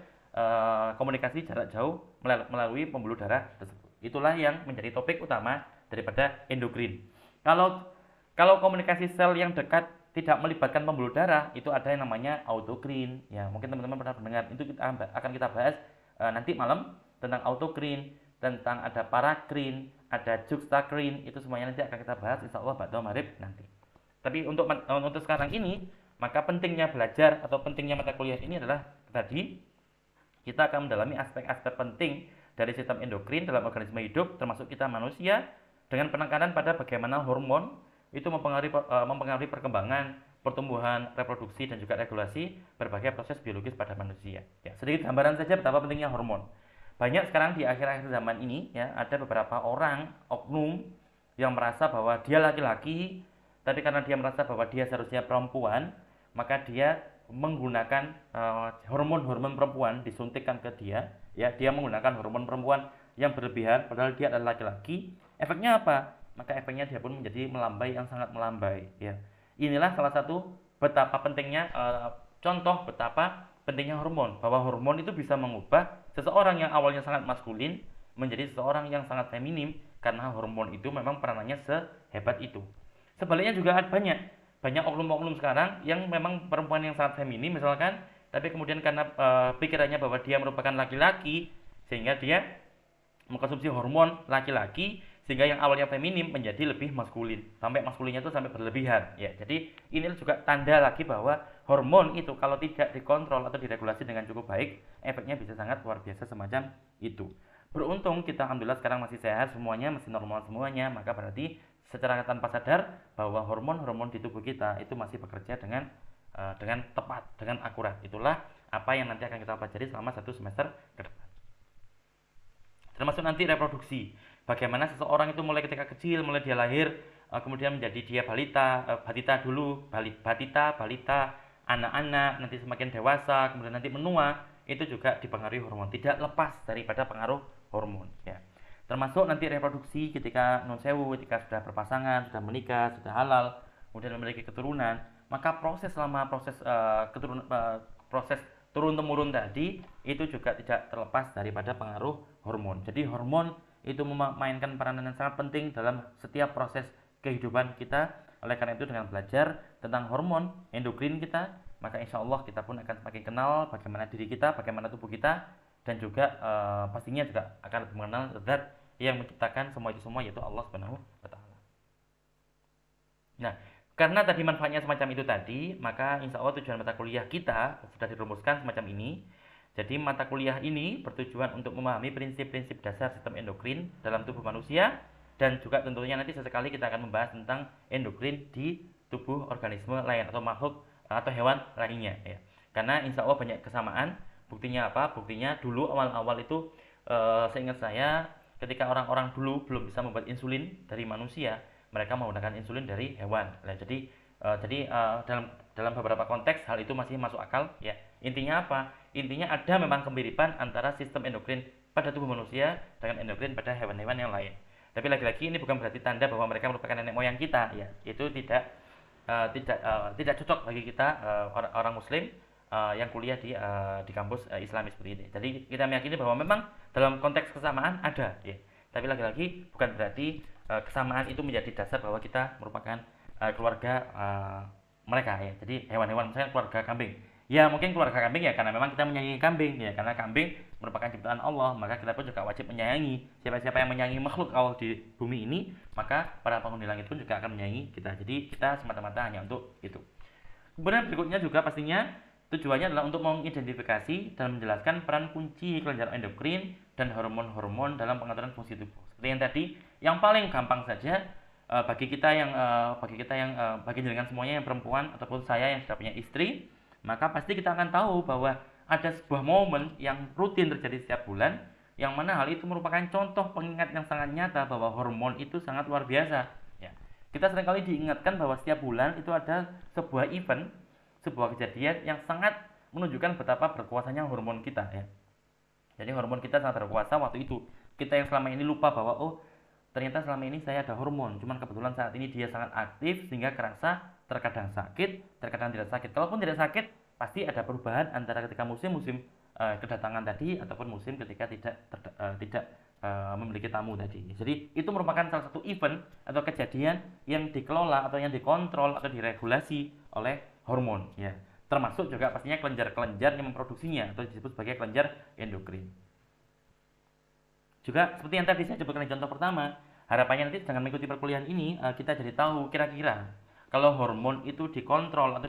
komunikasi jarak jauh melalui pembuluh darah tersebut. Itulah yang menjadi topik utama daripada endokrin. Kalau komunikasi sel yang dekat tidak melibatkan pembuluh darah, itu ada yang namanya autokrin. Ya, mungkin teman-teman pernah mendengar. Itu akan kita bahas nanti malam tentang autokrin, tentang ada parakrin, ada juxtakrin. Itu semuanya nanti akan kita bahas insyaallah ba'da maghrib nanti. Tapi untuk sekarang ini, maka pentingnya belajar atau pentingnya mata kuliah ini adalah tadi kita akan mendalami aspek-aspek penting dari sistem endokrin dalam organisme hidup, termasuk kita manusia, dengan penekanan pada bagaimana hormon itu mempengaruhi perkembangan, pertumbuhan, reproduksi, dan juga regulasi berbagai proses biologis pada manusia. Ya, sedikit gambaran saja betapa pentingnya hormon. Banyak sekarang di akhir-akhir zaman ini, ya, ada beberapa orang, oknum, yang merasa bahwa dia laki-laki, tapi karena dia merasa bahwa dia seharusnya perempuan, maka dia menggunakan hormon-hormon perempuan disuntikkan ke dia. Ya, dia menggunakan hormon perempuan yang berlebihan, padahal dia adalah laki-laki. Efeknya apa? Maka efeknya dia pun menjadi melambai yang sangat melambai. Ya, inilah salah satu betapa pentingnya contoh betapa pentingnya hormon. Bahwa hormon itu bisa mengubah seseorang yang awalnya sangat maskulin menjadi seseorang yang sangat feminim karena hormon itu memang peranannya sehebat itu. Sebaliknya juga ada banyak oknum-oknum sekarang yang memang perempuan yang sangat feminim misalkan, tapi kemudian karena pikirannya bahwa dia merupakan laki-laki sehingga dia mengkonsumsi hormon laki-laki sehingga yang awalnya feminim menjadi lebih maskulin, sampai maskulinnya itu sampai berlebihan. Ya, jadi ini juga tanda lagi bahwa hormon itu kalau tidak dikontrol atau diregulasi dengan cukup baik, efeknya bisa sangat luar biasa semacam itu. Beruntung kita alhamdulillah sekarang masih sehat semuanya, masih normal semuanya, maka berarti secara tanpa sadar bahwa hormon-hormon di tubuh kita itu masih bekerja dengan tepat, dengan akurat. Itulah apa yang nanti akan kita pelajari selama 1 semester ke depan. Termasuk nanti reproduksi. Bagaimana seseorang itu mulai ketika kecil, mulai dia lahir, kemudian menjadi dia batita dulu, balita, anak-anak, nanti semakin dewasa, kemudian nanti menua, itu juga dipengaruhi hormon. Tidak lepas daripada pengaruh hormon. Ya. Termasuk nanti reproduksi ketika non sewu, ketika sudah berpasangan, sudah menikah, sudah halal, kemudian memiliki keturunan, maka proses proses turun temurun tadi itu juga tidak terlepas daripada pengaruh hormon. Jadi hormon itu memainkan peranan yang sangat penting dalam setiap proses kehidupan kita. Oleh karena itu dengan belajar tentang hormon endokrin kita, maka insya Allah kita pun akan semakin kenal bagaimana diri kita, bagaimana tubuh kita, dan juga pastinya juga akan mengenal zat yang menciptakan semua itu semua, yaitu Allah Subhanahu wa Ta'ala. Nah, karena tadi manfaatnya semacam itu tadi, maka insya Allah tujuan mata kuliah kita sudah dirumuskan semacam ini. Jadi mata kuliah ini bertujuan untuk memahami prinsip-prinsip dasar sistem endokrin dalam tubuh manusia, dan juga tentunya nanti sesekali kita akan membahas tentang endokrin di tubuh organisme lain atau makhluk atau hewan lainnya. Ya. Karena insya Allah banyak kesamaan. Buktinya apa? Buktinya dulu awal-awal itu seingat saya ketika orang-orang dulu belum bisa membuat insulin dari manusia, mereka menggunakan insulin dari hewan. Nah, jadi dalam beberapa konteks hal itu masih masuk akal. Ya, intinya apa? Intinya ada memang kemiripan antara sistem endokrin pada tubuh manusia dengan endokrin pada hewan-hewan yang lain. Tapi lagi-lagi ini bukan berarti tanda bahwa mereka merupakan nenek moyang kita. Ya, itu tidak cocok bagi kita orang Muslim yang kuliah di kampus Islami seperti ini. Jadi kita meyakini bahwa memang dalam konteks kesamaan ada. Ya. Tapi lagi-lagi bukan berarti kesamaan itu menjadi dasar bahwa kita merupakan keluarga mereka. Ya. Jadi hewan-hewan misalnya keluarga kambing. Ya mungkin keluarga kambing ya karena memang kita menyayangi kambing. Ya karena kambing merupakan ciptaan Allah, maka kita pun juga wajib menyayangi. Siapa-siapa yang menyayangi makhluk Allah di bumi ini, maka para penghuni langit pun juga akan menyayangi kita. Jadi kita semata-mata hanya untuk itu. Kemudian berikutnya juga pastinya tujuannya adalah untuk mengidentifikasi dan menjelaskan peran kunci kelenjar endokrin dan hormon-hormon dalam pengaturan fungsi tubuh. Seperti yang tadi, yang paling gampang saja bagi jenengan semuanya yang perempuan ataupun saya yang sudah punya istri, maka pasti kita akan tahu bahwa ada sebuah momen yang rutin terjadi setiap bulan, yang mana hal itu merupakan contoh pengingat yang sangat nyata bahwa hormon itu sangat luar biasa. Ya. Kita seringkali diingatkan bahwa setiap bulan itu ada sebuah event, sebuah kejadian yang sangat menunjukkan betapa berkuasanya hormon kita. Ya. Jadi hormon kita sangat berkuasa waktu itu. Kita yang selama ini lupa bahwa ternyata selama ini saya ada hormon, cuman kebetulan saat ini dia sangat aktif sehingga kerasa terkadang sakit, terkadang tidak sakit. Kalaupun tidak sakit, pasti ada perubahan antara ketika musim-musim kedatangan tadi ataupun musim ketika tidak memiliki tamu tadi. Jadi itu merupakan salah satu event atau kejadian yang dikelola atau yang dikontrol atau diregulasi oleh hormon, ya. Termasuk juga pastinya kelenjar-kelenjar yang memproduksinya atau disebut sebagai kelenjar endokrin. Juga seperti yang tadi saya sebutkan di contoh pertama, harapannya nanti dengan mengikuti perkuliahan ini kita jadi tahu kira-kira kalau hormon itu dikontrol atau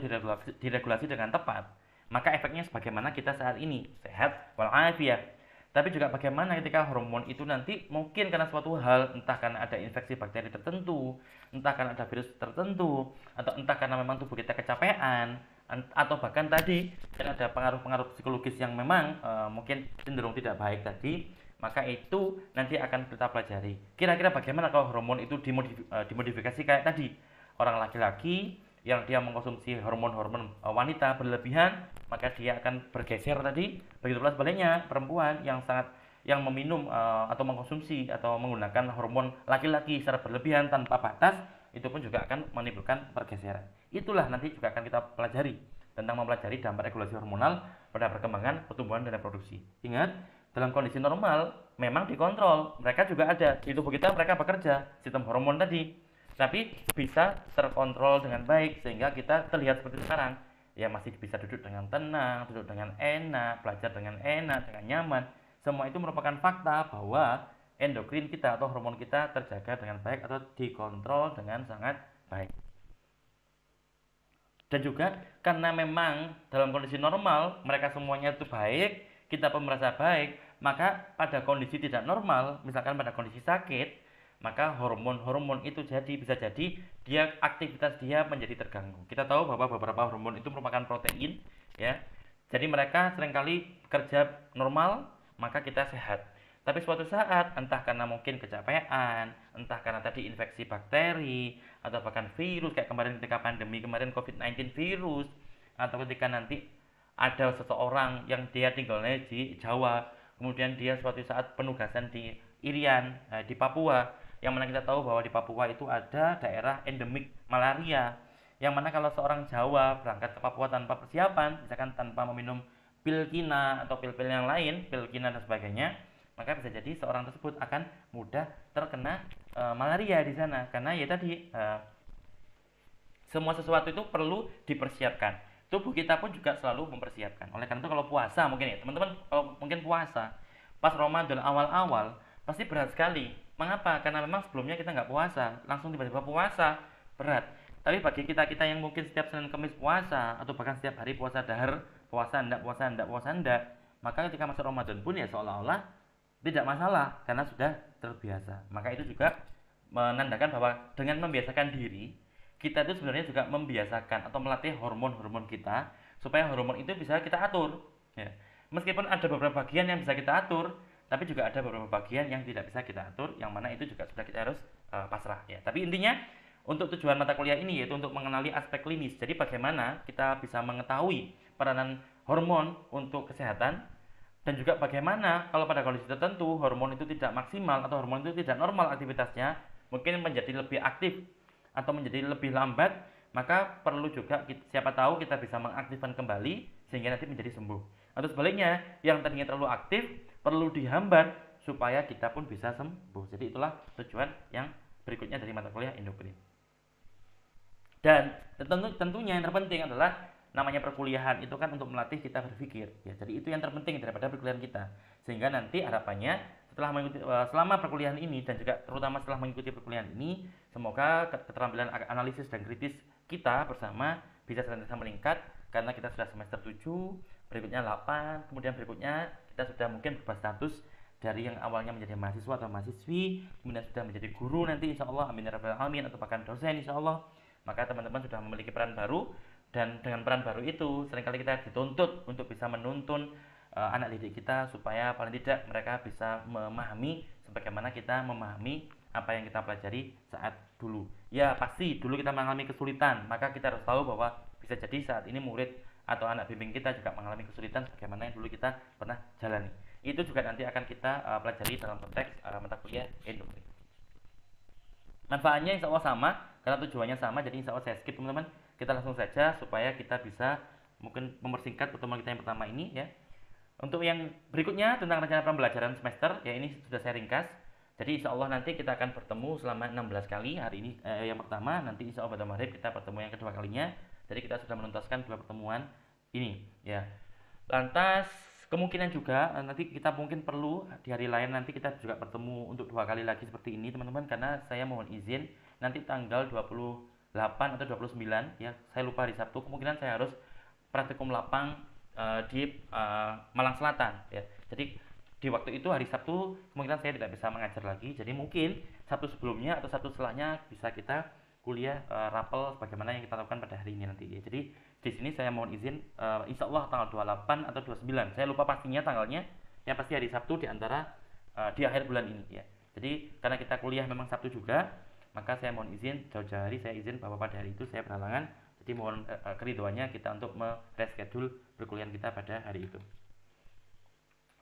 diregulasi dengan tepat, maka efeknya sebagaimana kita saat ini, sehat walafiat. Tapi juga bagaimana ketika hormon itu nanti mungkin karena suatu hal, entah karena ada infeksi bakteri tertentu, entah karena ada virus tertentu, atau entah karena memang tubuh kita kecapean, atau bahkan tadi karena ada pengaruh-pengaruh psikologis yang memang mungkin cenderung tidak baik tadi, maka itu nanti akan kita pelajari. Kira-kira bagaimana kalau hormon itu dimodifikasi kayak tadi? Orang laki-laki yang dia mengkonsumsi hormon-hormon wanita berlebihan, maka dia akan bergeser tadi. Begitu pula sebaliknya, perempuan yang meminum atau mengkonsumsi atau menggunakan hormon laki-laki secara berlebihan tanpa batas, itu pun juga akan menimbulkan pergeseran. Itulah nanti juga akan kita pelajari tentang mempelajari dampak regulasi hormonal pada perkembangan, pertumbuhan, dan reproduksi. Ingat, dalam kondisi normal memang dikontrol, mereka juga ada di tubuh kita, mereka bekerja, sistem hormon tadi, tapi bisa terkontrol dengan baik sehingga kita terlihat seperti sekarang, ya masih bisa duduk dengan tenang, duduk dengan enak, belajar dengan enak, dengan nyaman. Semua itu merupakan fakta bahwa endokrin kita atau hormon kita terjaga dengan baik atau dikontrol dengan sangat baik. Dan juga karena memang dalam kondisi normal mereka semuanya itu baik, kita pun merasa baik, maka pada kondisi tidak normal, misalkan pada kondisi sakit, maka hormon-hormon itu bisa jadi aktivitas dia menjadi terganggu. Kita tahu bahwa beberapa hormon itu merupakan protein, ya. Jadi mereka seringkali kerja normal, maka kita sehat. Tapi suatu saat, entah karena mungkin kecapean, entah karena tadi infeksi bakteri, atau bahkan virus, kayak kemarin ketika pandemi kemarin COVID-19 virus, atau ketika nanti ada seseorang yang dia tinggalnya di Jawa, kemudian dia suatu saat penugasan di Irian, di Papua, yang mana kita tahu bahwa di Papua itu ada daerah endemik malaria, yang mana kalau seorang Jawa berangkat ke Papua tanpa persiapan, misalkan tanpa meminum pil kina atau pil-pil yang lain, pil kina dan sebagainya, maka bisa jadi seorang tersebut akan mudah terkena malaria di sana, karena ya tadi semua sesuatu itu perlu dipersiapkan. Tubuh kita pun juga selalu mempersiapkan. Oleh karena itu kalau puasa mungkin ya teman-teman, kalau mungkin puasa pas Ramadan awal-awal pasti berat sekali. Mengapa? Karena memang sebelumnya kita nggak puasa, langsung tiba-tiba puasa, berat. Tapi bagi kita-kita yang mungkin setiap Senin Kamis puasa, atau bahkan setiap hari puasa dahar, puasa enggak, maka ketika masuk Ramadan pun ya seolah-olah tidak masalah, karena sudah terbiasa. Maka itu juga menandakan bahwa dengan membiasakan diri, kita itu sebenarnya juga membiasakan atau melatih hormon-hormon kita, supaya hormon itu bisa kita atur. Ya. Meskipun ada beberapa bagian yang bisa kita atur, tapi juga ada beberapa bagian yang tidak bisa kita atur, yang mana itu juga sudah kita harus pasrah, ya. Tapi intinya untuk tujuan mata kuliah ini yaitu untuk mengenali aspek klinis. Jadi bagaimana kita bisa mengetahui peranan hormon untuk kesehatan, dan juga bagaimana kalau pada kondisi tertentu hormon itu tidak maksimal atau hormon itu tidak normal aktivitasnya, mungkin menjadi lebih aktif atau menjadi lebih lambat, maka perlu juga siapa tahu kita bisa mengaktifkan kembali sehingga nanti menjadi sembuh. Atau sebaliknya, yang tadinya terlalu aktif perlu dihambat supaya kita pun bisa sembuh. Jadi itulah tujuan yang berikutnya dari mata kuliah endokrin. Dan tentunya yang terpenting adalah namanya perkuliahan itu kan untuk melatih kita berpikir ya. Jadi itu yang terpenting daripada perkuliahan kita. Sehingga nanti harapannya setelah mengikuti selama perkuliahan ini dan juga terutama setelah mengikuti perkuliahan ini, semoga keterampilan analisis dan kritis kita bersama bisa senantiasa meningkat karena kita sudah semester 7, berikutnya 8, kemudian berikutnya kita sudah mungkin berubah status dari yang awalnya menjadi mahasiswa atau mahasiswi, kemudian sudah menjadi guru nanti insya Allah, amin ya rabbal alamin, atau bahkan dosen insya Allah. Maka teman-teman sudah memiliki peran baru, dan dengan peran baru itu seringkali kita dituntut untuk bisa menuntun anak didik kita supaya paling tidak mereka bisa memahami sebagaimana kita memahami apa yang kita pelajari saat dulu. Ya pasti dulu kita mengalami kesulitan, maka kita harus tahu bahwa bisa jadi saat ini murid atau anak bimbing kita juga mengalami kesulitan sebagaimana yang dulu kita pernah jalani. Itu juga nanti akan kita pelajari dalam konteks mata kuliah endokrin. Manfaatnya insya Allah sama, karena tujuannya sama, jadi insya Allah saya skip teman-teman. Kita langsung saja supaya kita bisa mungkin mempersingkat pertemuan kita yang pertama ini ya. Untuk yang berikutnya tentang rencana pembelajaran semester, ya ini sudah saya ringkas. Jadi insya Allah nanti kita akan bertemu selama 16 kali. Hari ini yang pertama, nanti insya Allah pada maghrib kita bertemu yang kedua kalinya. Jadi kita sudah menuntaskan 2 pertemuan ini ya. Lantas kemungkinan juga nanti kita mungkin perlu di hari lain nanti kita juga bertemu untuk 2 kali lagi seperti ini teman-teman, karena saya mohon izin nanti tanggal 28 atau 29 ya, saya lupa hari Sabtu, kemungkinan saya harus praktikum lapang di Malang Selatan ya. Jadi di waktu itu hari Sabtu kemungkinan saya tidak bisa mengajar lagi, jadi mungkin Sabtu sebelumnya atau Sabtu setelahnya bisa kita kuliah rapel sebagaimana yang kita lakukan pada hari ini nanti ya. Jadi di sini saya mohon izin insya Allah tanggal 28 atau 29, saya lupa pastinya tanggalnya, yang pasti hari Sabtu di antara di akhir bulan ini ya. Jadi karena kita kuliah memang Sabtu juga, maka saya mohon izin jauh-jauh hari saya izin bahwa pada hari itu saya berhalangan. Jadi mohon keriduannya kita untuk mereschedule perkuliahan kita pada hari itu.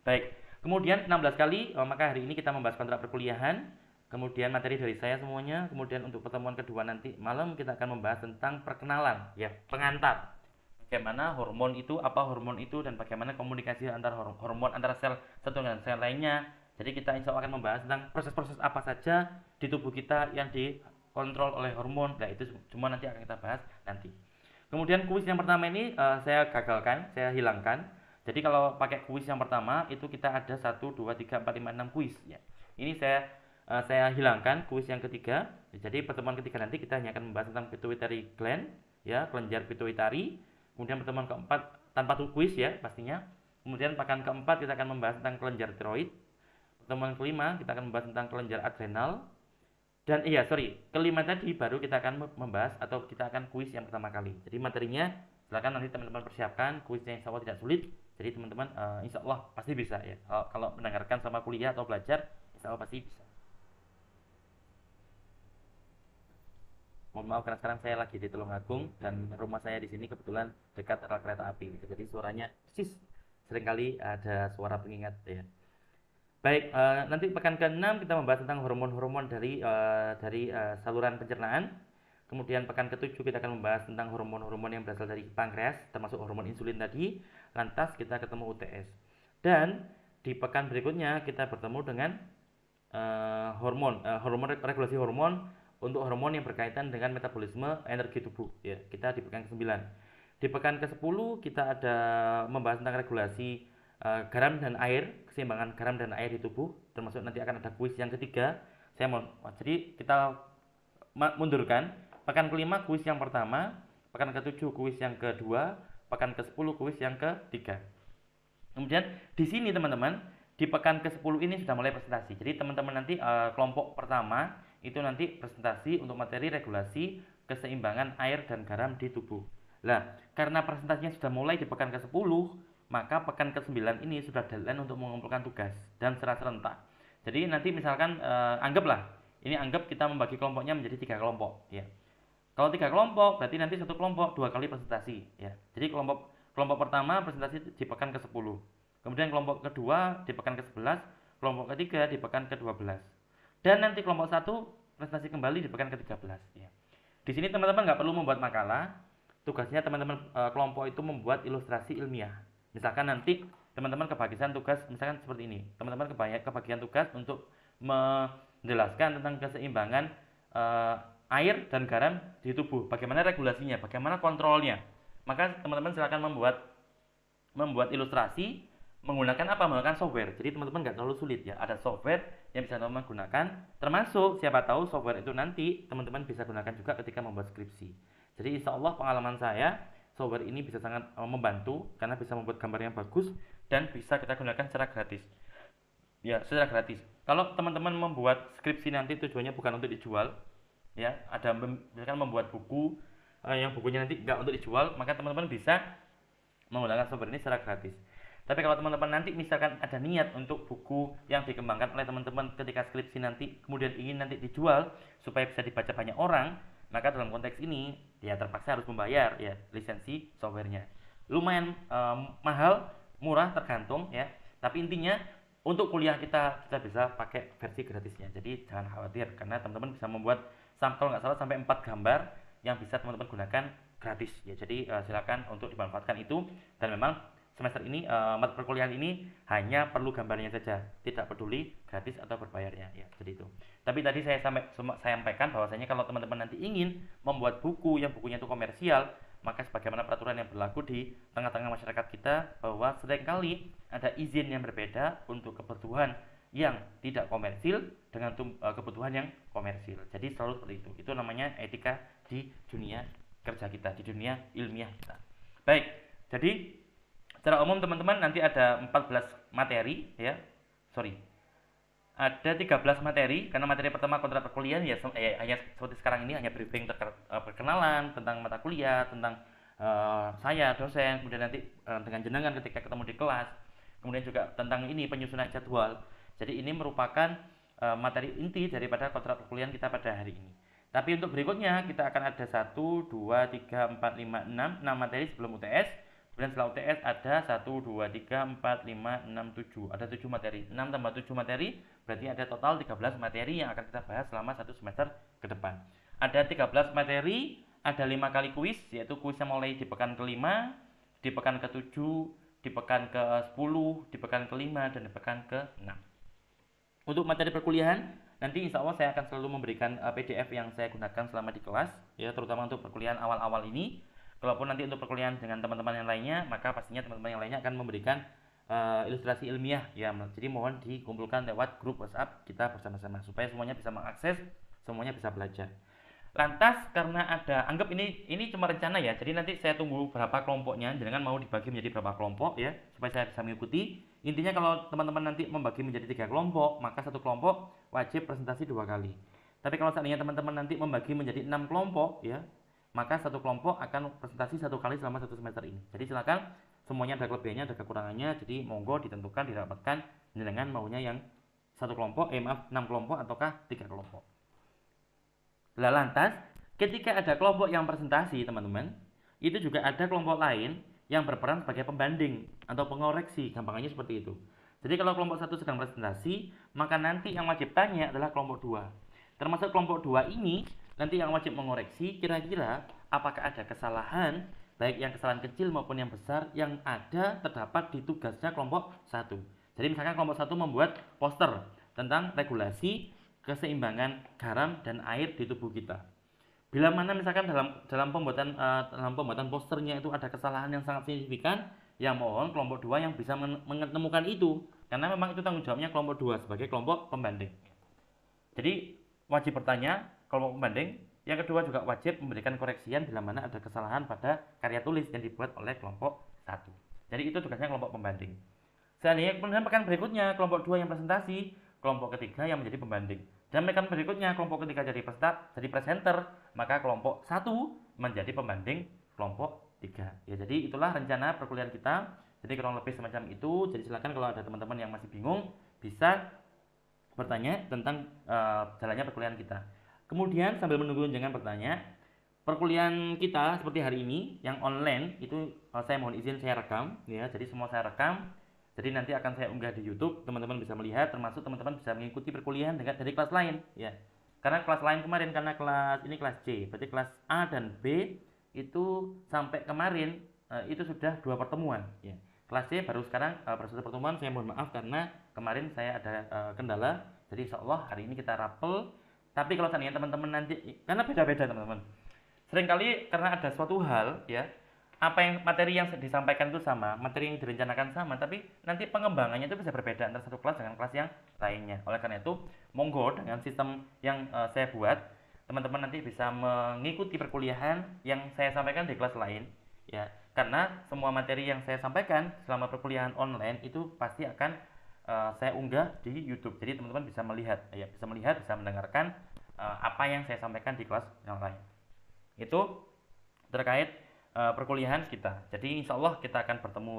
Baik, kemudian 16 kali maka hari ini kita membahas kontrak perkuliahan. Kemudian materi dari saya semuanya. Kemudian untuk pertemuan kedua nanti malam kita akan membahas tentang perkenalan ya, pengantar. Bagaimana hormon itu, apa hormon itu, dan bagaimana komunikasi antara hormon antara sel satu dengan sel lainnya. Jadi kita insya Allah akan membahas tentang proses-proses apa saja di tubuh kita yang dikontrol oleh hormon. Nah itu semua nanti akan kita bahas nanti. Kemudian kuis yang pertama ini saya gagalkan, saya hilangkan. Jadi kalau pakai kuis yang pertama itu kita ada 1, 2, 3, 4, 5, 6 kuis ya. Ini saya hilangkan kuis yang ketiga. Jadi pertemuan ketiga nanti kita hanya akan membahas tentang pituitary gland ya, kelenjar pituitari. Kemudian pertemuan keempat tanpa kuis ya pastinya. Kemudian pekan keempat kita akan membahas tentang kelenjar tiroid. Pertemuan kelima kita akan membahas tentang kelenjar adrenal. Dan kelima tadi baru kita akan membahas atau kita akan kuis yang pertama kali. Jadi materinya silakan nanti teman-teman persiapkan, kuisnya insya Allah tidak sulit. Jadi teman-teman insya Allah pasti bisa ya. Kalau mendengarkan sama kuliah atau belajar insya Allah pasti bisa. Mohon maaf karena sekarang saya lagi di Tulungagung dan rumah saya di sini kebetulan dekat rel kereta api gitu. Jadi suaranya persis seringkali ada suara pengingat ya. Baik, nanti pekan ke-6 kita membahas tentang hormon-hormon dari saluran pencernaan. Kemudian pekan ke-7 kita akan membahas tentang hormon-hormon yang berasal dari pankreas, termasuk hormon insulin tadi. Lantas kita ketemu UTS. Dan di pekan berikutnya kita bertemu dengan regulasi hormon untuk hormon yang berkaitan dengan metabolisme energi tubuh ya. Kita di pekan ke-9. Di pekan ke-10 kita ada membahas tentang regulasi garam dan air, keseimbangan garam dan air di tubuh, termasuk nanti akan ada kuis yang ketiga. Jadi kita mundurkan pekan ke-5 kuis yang pertama, pekan ke-7 kuis yang kedua, pekan ke-10 kuis yang ketiga. Kemudian di sini teman-teman, di pekan ke-10 ini sudah mulai presentasi. Jadi teman-teman nanti kelompok pertama itu nanti presentasi untuk materi regulasi keseimbangan air dan garam di tubuh. Nah, karena presentasinya sudah mulai di pekan ke-10, maka pekan ke-9 ini sudah deadline untuk mengumpulkan tugas dan secara serentak. Jadi nanti misalkan anggap kita membagi kelompoknya menjadi 3 kelompok ya. Kalau 3 kelompok berarti nanti satu kelompok 2 kali presentasi ya. Jadi kelompok pertama presentasi di pekan ke-10. Kemudian kelompok kedua di pekan ke-11, kelompok ketiga di pekan ke-12. Dan nanti kelompok 1 presentasi kembali di pekan ke-13 ya. Di sini teman-teman nggak perlu membuat makalah. Tugasnya teman-teman kelompok itu membuat ilustrasi ilmiah. Misalkan nanti teman-teman kebagian tugas misalkan seperti ini. Teman-teman kebagian tugas untuk menjelaskan tentang keseimbangan air dan garam di tubuh. Bagaimana regulasinya, bagaimana kontrolnya. maka teman-teman silakan membuat ilustrasi menggunakan apa? Menggunakan software. Jadi teman-teman nggak terlalu sulit ya. Ada software yang bisa teman-teman gunakan, termasuk siapa tahu software itu nanti teman-teman bisa gunakan juga ketika membuat skripsi. Jadi insya Allah pengalaman saya, software ini bisa sangat membantu karena bisa membuat gambar yang bagus dan bisa kita gunakan secara gratis. Ya, secara gratis. Kalau teman-teman membuat skripsi nanti tujuannya bukan untuk dijual, ya, ada misalkan membuat buku yang bukunya nanti nggak untuk dijual, maka teman-teman bisa menggunakan software ini secara gratis. Tapi kalau teman-teman nanti misalkan ada niat untuk buku yang dikembangkan oleh teman-teman ketika skripsi nanti kemudian ingin nanti dijual supaya bisa dibaca banyak orang, maka dalam konteks ini ya terpaksa harus membayar ya lisensi softwarenya. Lumayan mahal, murah tergantung ya. Tapi intinya untuk kuliah kita bisa pakai versi gratisnya. Jadi jangan khawatir karena teman-teman bisa membuat kalau nggak salah sampai 4 gambar yang bisa teman-teman gunakan gratis ya. Jadi silakan untuk dimanfaatkan itu, dan memang semester ini mata perkuliahan ini hanya perlu gambarnya saja, tidak peduli gratis atau berbayarnya ya. Jadi itu. Tapi tadi saya sampaikan bahwasanya kalau teman-teman nanti ingin membuat buku yang bukunya itu komersial, maka sebagaimana peraturan yang berlaku di tengah-tengah masyarakat kita bahwa seringkali ada izin yang berbeda untuk kebutuhan yang tidak komersil dengan kebutuhan yang komersil. Jadi selalu seperti itu. Itu namanya etika di dunia kerja kita, di dunia ilmiah kita. Baik, jadi secara umum teman-teman nanti ada 14 materi ya. Ada 13 materi karena materi pertama kontrak perkuliahan ya hanya seperti sekarang ini hanya briefing perkenalan tentang mata kuliah, tentang saya dosen, kemudian nanti dengan jenengan ketika ketemu di kelas. Kemudian juga tentang ini penyusunan jadwal. Jadi ini merupakan materi inti daripada kontrak perkuliahan kita pada hari ini. Tapi untuk berikutnya kita akan ada 1, 2, 3, 4, 5, 6 materi sebelum UTS. Kemudian setelah UTS ada 1, 2, 3, 4, 5, 6, 7. Ada 7 materi. 6 tambah 7 materi berarti ada total 13 materi yang akan kita bahas selama 1 semester ke depan. Ada 13 materi, ada 5 kali kuis, yaitu kuisnya mulai di pekan ke-5, di pekan ke-7, di pekan ke-10, di pekan ke-5, dan di pekan ke-6. Untuk materi perkuliahan, nanti insya Allah saya akan selalu memberikan PDF yang saya gunakan selama di kelas, ya, terutama untuk perkuliahan awal-awal ini. Kalaupun nanti untuk perkuliahan dengan teman-teman yang lainnya, maka pastinya teman-teman yang lainnya akan memberikan ilustrasi ilmiah ya. Jadi mohon dikumpulkan lewat grup WhatsApp kita bersama-sama supaya semuanya bisa mengakses, semuanya bisa belajar. Lantas karena ada, anggap ini cuma rencana ya. Jadi nanti saya tunggu berapa kelompoknya, jangan mau dibagi menjadi berapa kelompok ya, supaya saya bisa mengikuti. Intinya kalau teman-teman nanti membagi menjadi 3 kelompok, maka satu kelompok wajib presentasi 2 kali. Tapi kalau seandainya teman-teman nanti membagi menjadi 6 kelompok ya, maka satu kelompok akan presentasi 1 kali selama 1 semester ini. Jadi silakan, semuanya ada kelebihannya, ada kekurangannya. Jadi monggo ditentukan, dirapatkan dengan maunya yang 1 kelompok, 6 kelompok ataukah 3 kelompok. Lantas, ketika ada kelompok yang presentasi teman-teman, itu juga ada kelompok lain yang berperan sebagai pembanding atau pengoreksi, gampangnya seperti itu. Jadi kalau kelompok 1 sedang presentasi, maka nanti yang wajib tanya adalah kelompok 2. Termasuk kelompok 2 ini nanti yang wajib mengoreksi kira-kira apakah ada kesalahan, baik yang kesalahan kecil maupun yang besar yang ada terdapat di tugasnya kelompok 1. Jadi misalkan kelompok 1 membuat poster tentang regulasi keseimbangan garam dan air di tubuh kita. Bila mana misalkan dalam pembuatan posternya itu ada kesalahan yang sangat signifikan, ya mohon kelompok 2 yang bisa menemukan itu, karena memang itu tanggung jawabnya kelompok 2 sebagai kelompok pembanding. Jadi wajib bertanya kelompok pembanding. Yang kedua juga wajib memberikan koreksian bila mana ada kesalahan pada karya tulis yang dibuat oleh kelompok 1. Jadi itu tugasnya kelompok pembanding. Selanjutnya kemudian pekan berikutnya kelompok 2 yang presentasi, kelompok ketiga yang menjadi pembanding. Dan pekan berikutnya kelompok ketiga jadi presenter, maka kelompok 1 menjadi pembanding kelompok 3. Ya, jadi itulah rencana perkuliahan kita. Jadi kurang lebih semacam itu. Jadi silakan kalau ada teman-teman yang masih bingung bisa bertanya tentang jalannya perkuliahan kita. Kemudian sambil menunggu jangan bertanya, perkuliahan kita seperti hari ini yang online itu saya mohon izin saya rekam ya. Jadi semua saya rekam. Jadi nanti akan saya unggah di YouTube, teman-teman bisa melihat, termasuk teman-teman bisa mengikuti perkuliahan dari kelas lain ya. Karena kelas lain kemarin, karena kelas ini kelas C, berarti kelas A dan B itu sampai kemarin itu sudah 2 pertemuan ya. Kelas C baru sekarang baru 1 pertemuan. Saya mohon maaf karena kemarin saya ada kendala. Jadi insya Allah hari ini kita rapel. Tapi kalau seandainya teman-teman nanti, karena beda-beda teman-teman, seringkali karena ada suatu hal ya, materi yang disampaikan itu sama, materi yang direncanakan sama, tapi nanti pengembangannya itu bisa berbeda antara satu kelas dengan kelas yang lainnya. Oleh karena itu, monggo dengan sistem yang saya buat, teman-teman nanti bisa mengikuti perkuliahan yang saya sampaikan di kelas lain, ya. Karena semua materi yang saya sampaikan selama perkuliahan online itu pasti akan saya unggah di YouTube. Jadi teman-teman bisa melihat, ya, bisa mendengarkan apa yang saya sampaikan di kelas yang lain. Itu terkait perkuliahan kita. Jadi insya Allah kita akan bertemu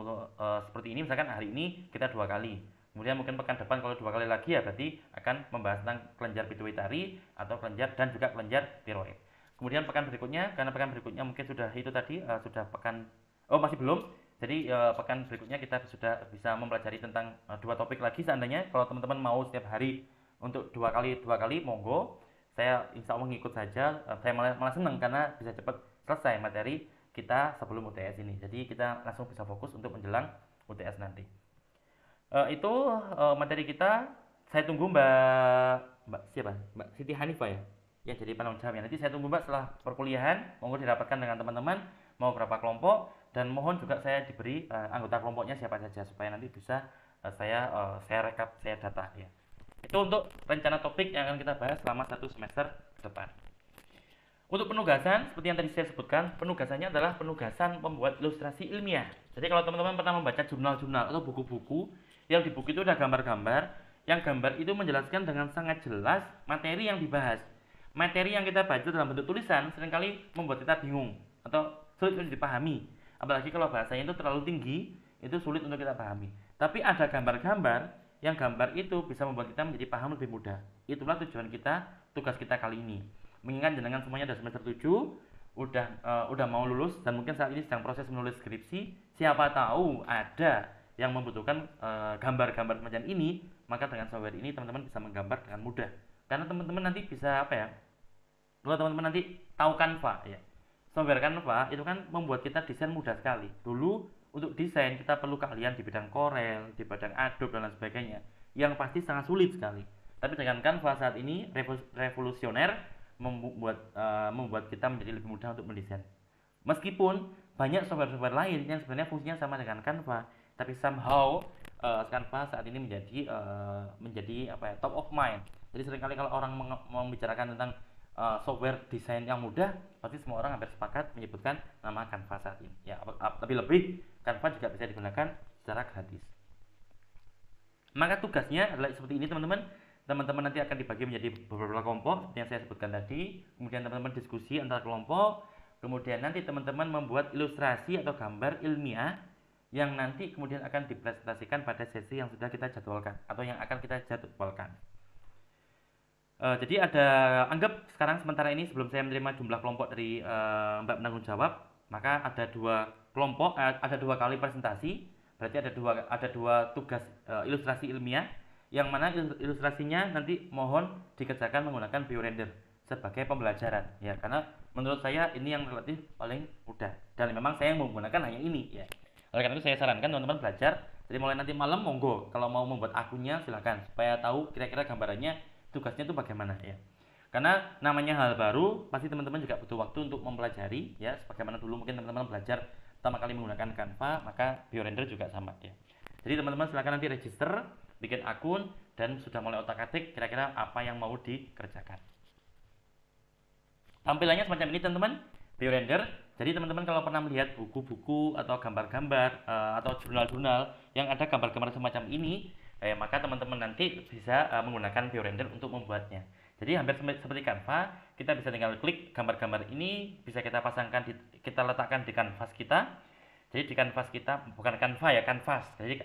seperti ini. Misalkan hari ini kita 2 kali. Kemudian mungkin pekan depan kalau 2 kali lagi ya berarti akan membahas tentang kelenjar pituitari atau kelenjar dan juga kelenjar tiroid. Kemudian pekan berikutnya, karena pekan berikutnya mungkin sudah itu tadi sudah pekan masih belum. Jadi pekan berikutnya kita sudah bisa mempelajari tentang 2 topik lagi seandainya. Kalau teman-teman mau setiap hari untuk 2 kali monggo. Saya insya Allah ngikut saja. Saya malah senang karena bisa cepat selesai materi kita sebelum UTS ini. Jadi kita langsung bisa fokus untuk menjelang UTS nanti. Itu materi kita. Saya tunggu Mbak siapa? Mbak Siti Hanifah ya, yang jadi penanggung jawabnya. Nanti saya tunggu Mbak setelah perkuliahan. Monggo dirapatkan dengan teman-teman mau berapa kelompok, dan mohon juga saya diberi anggota kelompoknya siapa saja supaya nanti bisa saya rekap, saya data ya. Itu untuk rencana topik yang akan kita bahas selama 1 semester ke depan. Untuk penugasan, seperti yang tadi saya sebutkan, penugasannya adalah penugasan membuat ilustrasi ilmiah. Jadi kalau teman-teman pernah membaca jurnal-jurnal atau buku-buku, yang di buku itu ada gambar-gambar, yang gambar itu menjelaskan dengan sangat jelas materi yang dibahas. Materi yang kita baca dalam bentuk tulisan seringkali membuat kita bingung atau sulit untuk dipahami. Apalagi kalau bahasanya itu terlalu tinggi, itu sulit untuk kita pahami. Tapi ada gambar-gambar, yang gambar itu bisa membuat kita menjadi paham lebih mudah. Itulah tujuan kita, tugas kita kali ini. Mengingat jenengan semuanya sudah semester 7, udah mau lulus dan mungkin saat ini sedang proses menulis skripsi. Siapa tahu ada yang membutuhkan gambar-gambar semacam ini, maka dengan software ini teman-teman bisa menggambar dengan mudah. Karena teman-teman nanti bisa kalau teman-teman nanti tahu Canva ya. Software Canva itu kan membuat kita desain mudah sekali. Dulu untuk desain kita perlu keahlian di bidang Corel, di bidang Adobe dan lain sebagainya, yang pasti sangat sulit sekali. Tapi dengan Canva saat ini revolusioner, membuat kita menjadi lebih mudah untuk mendesain. Meskipun banyak software-software lain yang sebenarnya fungsinya sama dengan Canva, tapi somehow Canva saat ini menjadi top of mind. Jadi seringkali kalau orang membicarakan tentang software desain yang mudah, pasti semua orang hampir sepakat menyebutkan nama Canva saat ini. Ya, tapi lebih Canva juga bisa digunakan secara gratis. Maka tugasnya adalah seperti ini teman-teman. Teman-teman nanti akan dibagi menjadi beberapa kelompok yang saya sebutkan tadi. Kemudian teman-teman diskusi antar kelompok. Kemudian nanti teman-teman membuat ilustrasi atau gambar ilmiah yang nanti kemudian akan dipresentasikan pada sesi yang sudah kita jadwalkan atau yang akan kita jadwalkan. Jadi anggap sekarang sementara ini sebelum saya menerima jumlah kelompok dari Mbak penanggung jawab, maka ada 2 kelompok, ada 2 kali presentasi, berarti ada dua tugas ilustrasi ilmiah, yang mana ilustrasinya nanti mohon dikerjakan menggunakan biorender sebagai pembelajaran, ya, karena menurut saya ini yang relatif paling mudah dan memang saya menggunakan hanya ini, ya. Oleh karena itu saya sarankan teman-teman belajar, jadi mulai nanti malam monggo, kalau mau membuat akunnya silakan, supaya tahu kira-kira gambarannya tugasnya itu bagaimana ya. Karena namanya hal baru, pasti teman-teman juga butuh waktu untuk mempelajari ya, sebagaimana dulu mungkin teman-teman belajar pertama kali menggunakan Canva, maka biorender juga sama ya. Jadi teman-teman silakan nanti register, bikin akun dan sudah mulai otak-atik kira-kira apa yang mau dikerjakan. Tampilannya semacam ini teman-teman, biorender. Jadi teman-teman kalau pernah melihat buku-buku atau gambar-gambar atau jurnal-jurnal yang ada gambar-gambar semacam ini, maka teman-teman nanti bisa menggunakan biorender untuk membuatnya. Jadi hampir seperti Canva, kita bisa tinggal klik gambar-gambar ini, bisa kita pasangkan, kita letakkan di kanvas kita. Jadi di kanvas kita, bukan Canva ya, kanvas. Jadi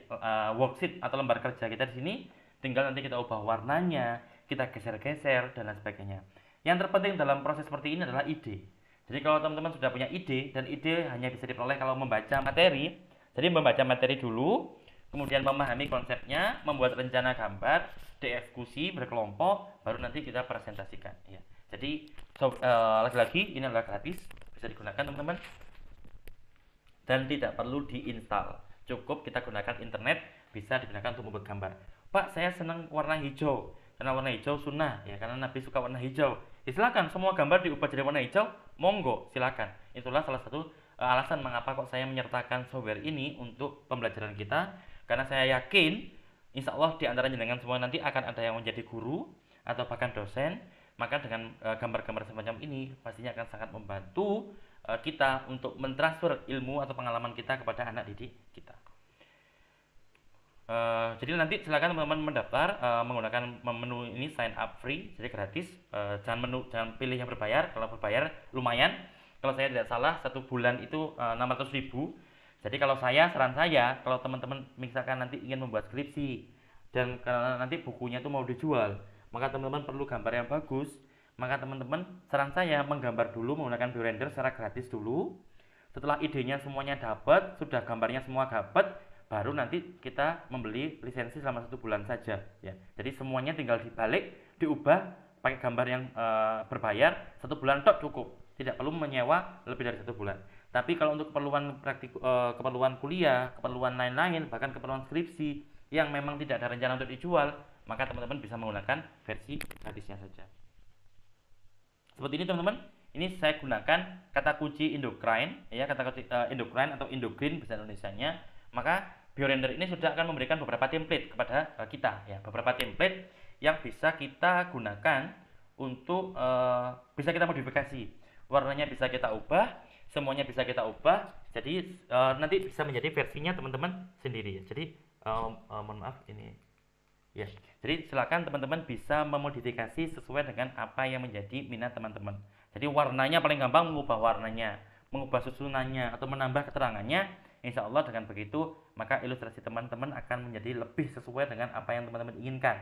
worksheet atau lembar kerja kita di sini, tinggal nanti kita ubah warnanya, kita geser-geser dan lain sebagainya. Yang terpenting dalam proses seperti ini adalah ide. Jadi kalau teman-teman sudah punya ide, dan ide hanya bisa diperoleh kalau membaca materi. Jadi membaca materi dulu, kemudian memahami konsepnya, membuat rencana gambar, dieksekusi berkelompok, baru nanti kita presentasikan. Ya. Jadi lagi-lagi ini adalah gratis, bisa digunakan teman-teman, dan tidak perlu diinstal. Cukup kita gunakan internet, bisa digunakan untuk membuat gambar. Pak, saya senang warna hijau, karena warna hijau sunnah, ya, karena Nabi suka warna hijau. Ya, silakan, semua gambar diubah jadi warna hijau, monggo, silakan. Itulah salah satu alasan mengapa kok saya menyertakan software ini untuk pembelajaran kita, karena saya yakin insya Allah di antara jenengan semua nanti akan ada yang menjadi guru atau bahkan dosen, maka dengan gambar-gambar semacam ini pastinya akan sangat membantu kita untuk mentransfer ilmu atau pengalaman kita kepada anak didik kita. Jadi nanti silakan teman-teman mendaftar menggunakan menu ini sign up free, jadi gratis. Jangan pilih yang berbayar. Kalau berbayar lumayan. Kalau saya tidak salah 1 bulan itu 600.000. Jadi kalau saran saya, kalau teman-teman misalkan nanti ingin membuat skripsi dan karena nanti bukunya itu mau dijual, maka teman-teman perlu gambar yang bagus. Maka teman-teman, saran saya menggambar dulu menggunakan BioRender secara gratis dulu. Setelah idenya semuanya dapat, sudah gambarnya semua dapat, baru nanti kita membeli lisensi selama 1 bulan saja ya. Jadi semuanya tinggal dibalik, diubah pakai gambar yang berbayar, 1 bulan tok cukup, tidak perlu menyewa lebih dari 1 bulan. Tapi kalau untuk keperluan keperluan kuliah, keperluan lain-lain, bahkan keperluan skripsi yang memang tidak ada rencana untuk dijual, maka teman-teman bisa menggunakan versi gratisnya saja. Seperti ini teman-teman. Ini saya gunakan kata kunci endocrine ya, kata kunci endocrine atau endocrine bahasa Indonesianya. Maka BioRender ini sudah akan memberikan beberapa template kepada kita ya, beberapa template yang bisa kita gunakan untuk bisa kita modifikasi. Warnanya bisa kita ubah, semuanya bisa kita ubah. Jadi nanti bisa menjadi versinya teman-teman sendiri ya. Jadi mohon maaf ini ya. Jadi silakan teman-teman bisa memodifikasi sesuai dengan apa yang menjadi minat teman-teman. Jadi warnanya paling gampang mengubah warnanya, mengubah susunannya atau menambah keterangannya. Insya Allah dengan begitu maka ilustrasi teman-teman akan menjadi lebih sesuai dengan apa yang teman-teman inginkan.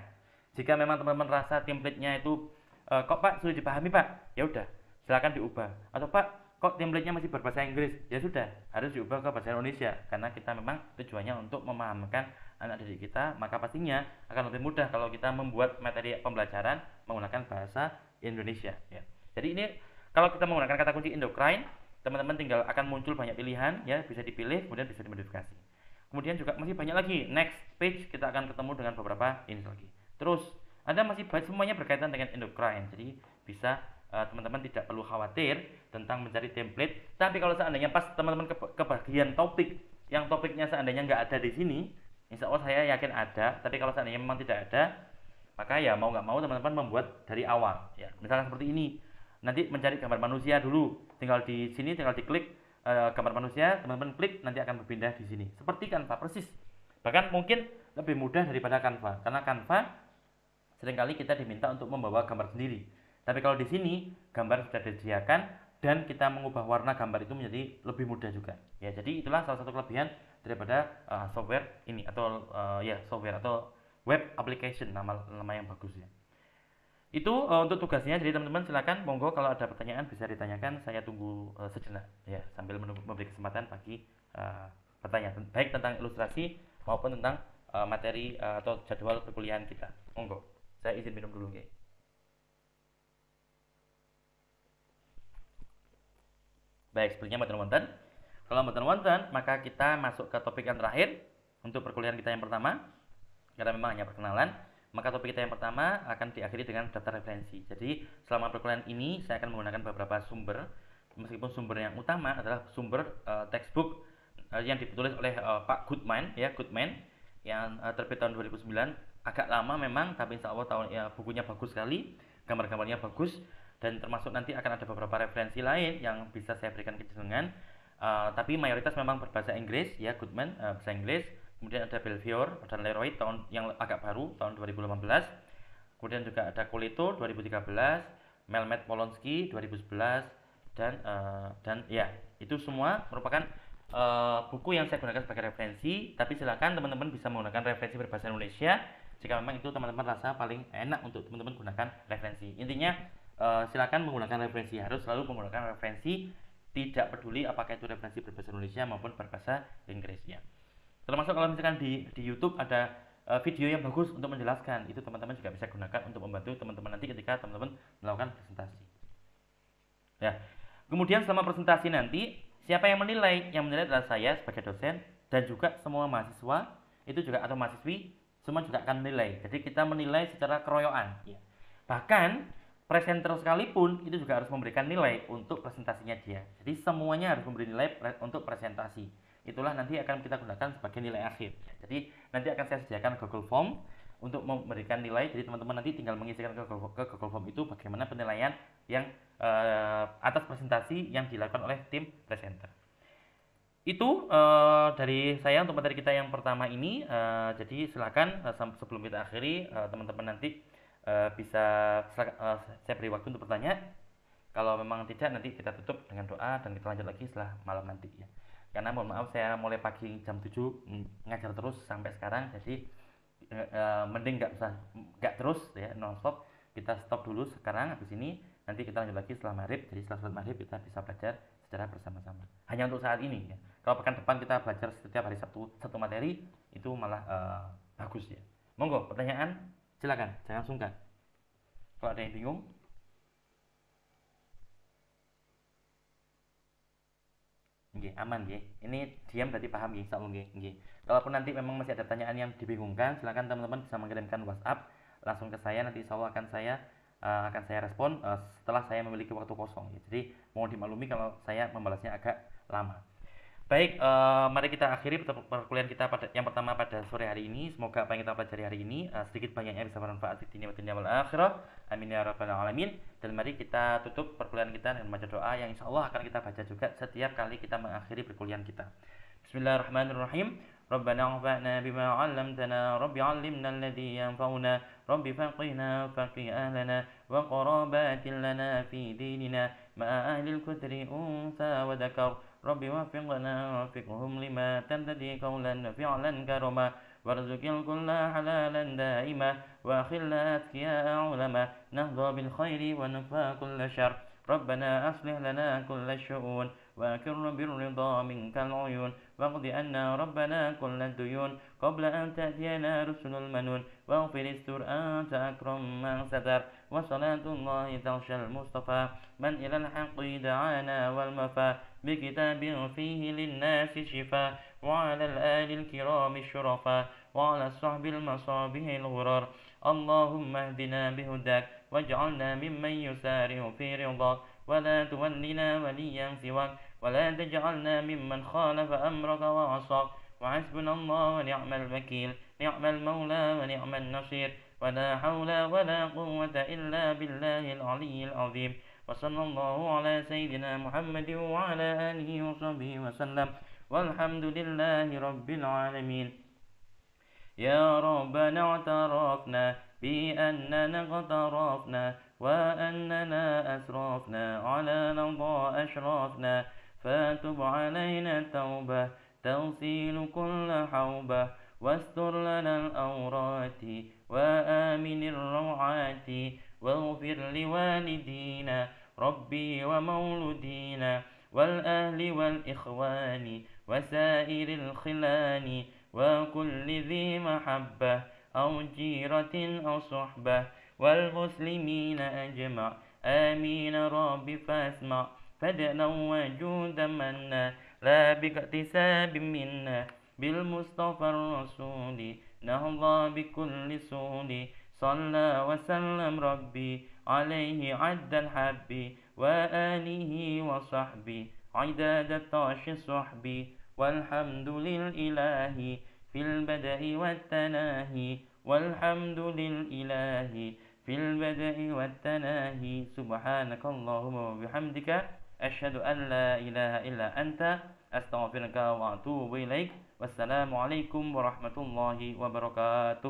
Jika memang teman-teman rasa template-nya itu kok Pak sudah dipahami Pak, ya udah silakan diubah. Atau Pak kok template-nya masih berbahasa Inggris, ya sudah harus diubah ke bahasa Indonesia. Karena kita memang tujuannya untuk memahamkan anak didik kita, maka pastinya akan lebih mudah kalau kita membuat materi pembelajaran menggunakan bahasa Indonesia. Ya. Jadi ini kalau kita menggunakan kata kunci endocrine, teman-teman tinggal akan muncul banyak pilihan ya, bisa dipilih kemudian bisa dimodifikasi. Kemudian juga masih banyak lagi, next page kita akan ketemu dengan beberapa ini lagi. Terus ada masih semuanya berkaitan dengan endocrine, jadi bisa teman-teman tidak perlu khawatir tentang mencari template. Tapi kalau seandainya pas teman-teman ke bagian topik, yang topiknya seandainya nggak ada di sini, insya Allah saya yakin ada. Tapi kalau seandainya memang tidak ada, maka ya mau nggak mau teman-teman membuat dari awal. Ya, misalnya seperti ini. Nanti mencari gambar manusia dulu, tinggal di sini, tinggal diklik gambar manusia, teman-teman klik, nanti akan berpindah di sini. Seperti Canva persis. Bahkan mungkin lebih mudah daripada Canva, karena Canva seringkali kita diminta untuk membawa gambar sendiri. Tapi kalau di sini gambar sudah disediakan dan kita mengubah warna gambar itu menjadi lebih mudah juga. Ya, jadi itulah salah satu kelebihan daripada software ini atau software atau web application, nama yang bagus ya. Itu untuk tugasnya. Jadi teman-teman silakan monggo kalau ada pertanyaan bisa ditanyakan, saya tunggu sejenak ya sambil memberi kesempatan bagi pertanyaan baik tentang ilustrasi maupun tentang materi atau jadwal perkuliahan kita. Monggo. Saya izin minum dulu nggih. Baik, sepertinya mboten wonten. Kalau mboten wonten, maka kita masuk ke topik yang terakhir untuk perkuliahan kita yang pertama. Karena memang hanya perkenalan, maka topik kita yang pertama akan diakhiri dengan daftar referensi. Jadi selama perkuliahan ini saya akan menggunakan beberapa sumber, meskipun sumber yang utama adalah sumber textbook yang ditulis oleh Pak Goodman ya, Goodman yang terbit tahun 2009. Agak lama memang, tapi insya Allah bukunya bagus sekali, gambar-gambarnya bagus, dan termasuk nanti akan ada beberapa referensi lain yang bisa saya berikan ke jenengan. Tapi mayoritas memang berbahasa Inggris ya, Goodman bahasa Inggris. Kemudian ada Belfiore dan Leroy tahun yang agak baru tahun 2018. Kemudian juga ada Coleto 2013, Melmet Polonsky 2011 dan ya, itu semua merupakan buku yang saya gunakan sebagai referensi. Tapi silakan teman-teman bisa menggunakan referensi berbahasa Indonesia jika memang itu teman-teman rasa paling enak untuk teman-teman gunakan referensi. Intinya silakan menggunakan referensi, harus selalu menggunakan referensi, tidak peduli apakah itu referensi berbahasa Indonesia maupun berbahasa Inggris ya. Termasuk kalau misalkan di YouTube ada video yang bagus untuk menjelaskan, itu teman-teman juga bisa gunakan untuk membantu teman-teman nanti ketika teman-teman melakukan presentasi. Ya. Kemudian selama presentasi nanti, siapa yang menilai? Yang menilai adalah saya sebagai dosen dan juga semua mahasiswa itu juga atau mahasiswi semua juga akan menilai. Jadi kita menilai secara keroyokan. Ya. Bahkan presenter sekalipun itu juga harus memberikan nilai untuk presentasinya dia. Jadi semuanya harus memberi nilai untuk presentasi. Itulah nanti akan kita gunakan sebagai nilai akhir. Jadi nanti akan saya sediakan Google Form untuk memberikan nilai. Jadi teman-teman nanti tinggal mengisikan ke Google Form itu bagaimana penilaian yang atas presentasi yang dilakukan oleh tim presenter. Itu dari saya untuk materi kita yang pertama ini. Jadi silakan sebelum kita akhiri, teman-teman nanti bisa saya beri waktu untuk bertanya. Kalau memang tidak, nanti kita tutup dengan doa dan kita lanjut lagi setelah malam nanti ya. Karena mohon maaf, saya mulai pagi jam 7 ngajar terus sampai sekarang, jadi mending nggak terus ya, non-stop. Kita stop dulu sekarang habis ini, nanti kita lanjut lagi setelah maghrib. Jadi setelah sholat maghrib kita bisa belajar secara bersama-sama. Hanya untuk saat ini ya. Kalau pekan depan kita belajar setiap hari Sabtu satu materi, itu malah bagus ya. Monggo pertanyaan, silakan, jangan sungkan. Kalau ada yang bingung, nggih, aman nggih. Ini diam berarti paham nggih, insyaallah nggih. Kalaupun nanti memang masih ada pertanyaan yang dibingungkan, silakan teman-teman bisa mengirimkan WhatsApp langsung ke saya, nanti insyaallah akan saya respon setelah saya memiliki waktu kosong. Jadi mohon dimaklumi kalau saya membalasnya agak lama. Baik, mari kita akhiri perkuliahan kita yang pertama pada sore hari ini. Semoga apa yang kita pelajari hari ini sedikit banyaknya bisa bermanfaat di dunia wa dunia wal akhirah. Amin ya rabbal alamin. Dan mari kita tutup perkuliahan kita dengan membaca doa yang insyaallah akan kita baca juga setiap kali kita mengakhiri perkuliahan kita. Bismillahirrahmanirrahim. Rabbana anfa'na bima 'allamtana, Rabbi 'allimna alladhi yanfa'una, Rabbi faqihna faqih ahlana wa qarabatin lana fi dinina ma'a ahli al-kutri unsa wa dhakar. Rabbi waffiqna waffiqhum lima tantadi qawlan fi'lan karama warzuqil kulla halalan daima wa khilla atqiya ulama nahdha bil khairi wa nafa kulla syarr. Rabbana aslih lana kulla syu'un wa akirna birridha minkal uyun waqdi anna rabbana kulla duyun qabla an ta'tiyana rusulul manun waghfir istur anta akram man sadar wa salatullahi tawshal mustafa man ilal haqqi da'ana wal mafa بكتاب فيه للناس شفاء وعلى الآل الكرام الشرفاء وعلى الصحب المصابيح الغرار. اللهم اهدنا بهداك واجعلنا ممن يسارع في رضاك ولا تولنا وليا سواك ولا تجعلنا ممن خالف أمرك وعصاك. وحسبنا الله ونعم الوكيل نعم المولى ونعم النصير ولا حول ولا قوة إلا بالله العلي العظيم. وصلى الله على سيدنا محمد وعلى آله وصحبه وسلم والحمد لله رب العالمين. يا ربنا اعترفنا بأننا اقترفنا وأننا أسرفنا على لظى أشرفنا فتب علينا التوبة تغسل كل حوبة واستر لنا الأورات وآمن الروعات واغفر لوالدينا ربي ومولودينا والأهل والإخوان وسائر الخلان وكل ذي محبة أو جيرة أو صحبة والمسلمين أجمع آمين رب فاسمع فدنا وجودا منا لا باكتساب منا بالمصطفى الرسول نهضى بكل سول. صلى وسلم ربي عليه عد الحب وآله وصحبه عداد الطاش الصحب والحمد للإله في البدء والتناهي والحمد للإله في البدء والتناهي. سبحانك اللهم وبحمدك أشهد أن لا إله إلا أنت أستغفرك وأتوب إليك. Wassalamu alaikum warahmatullahi wabarakatuh.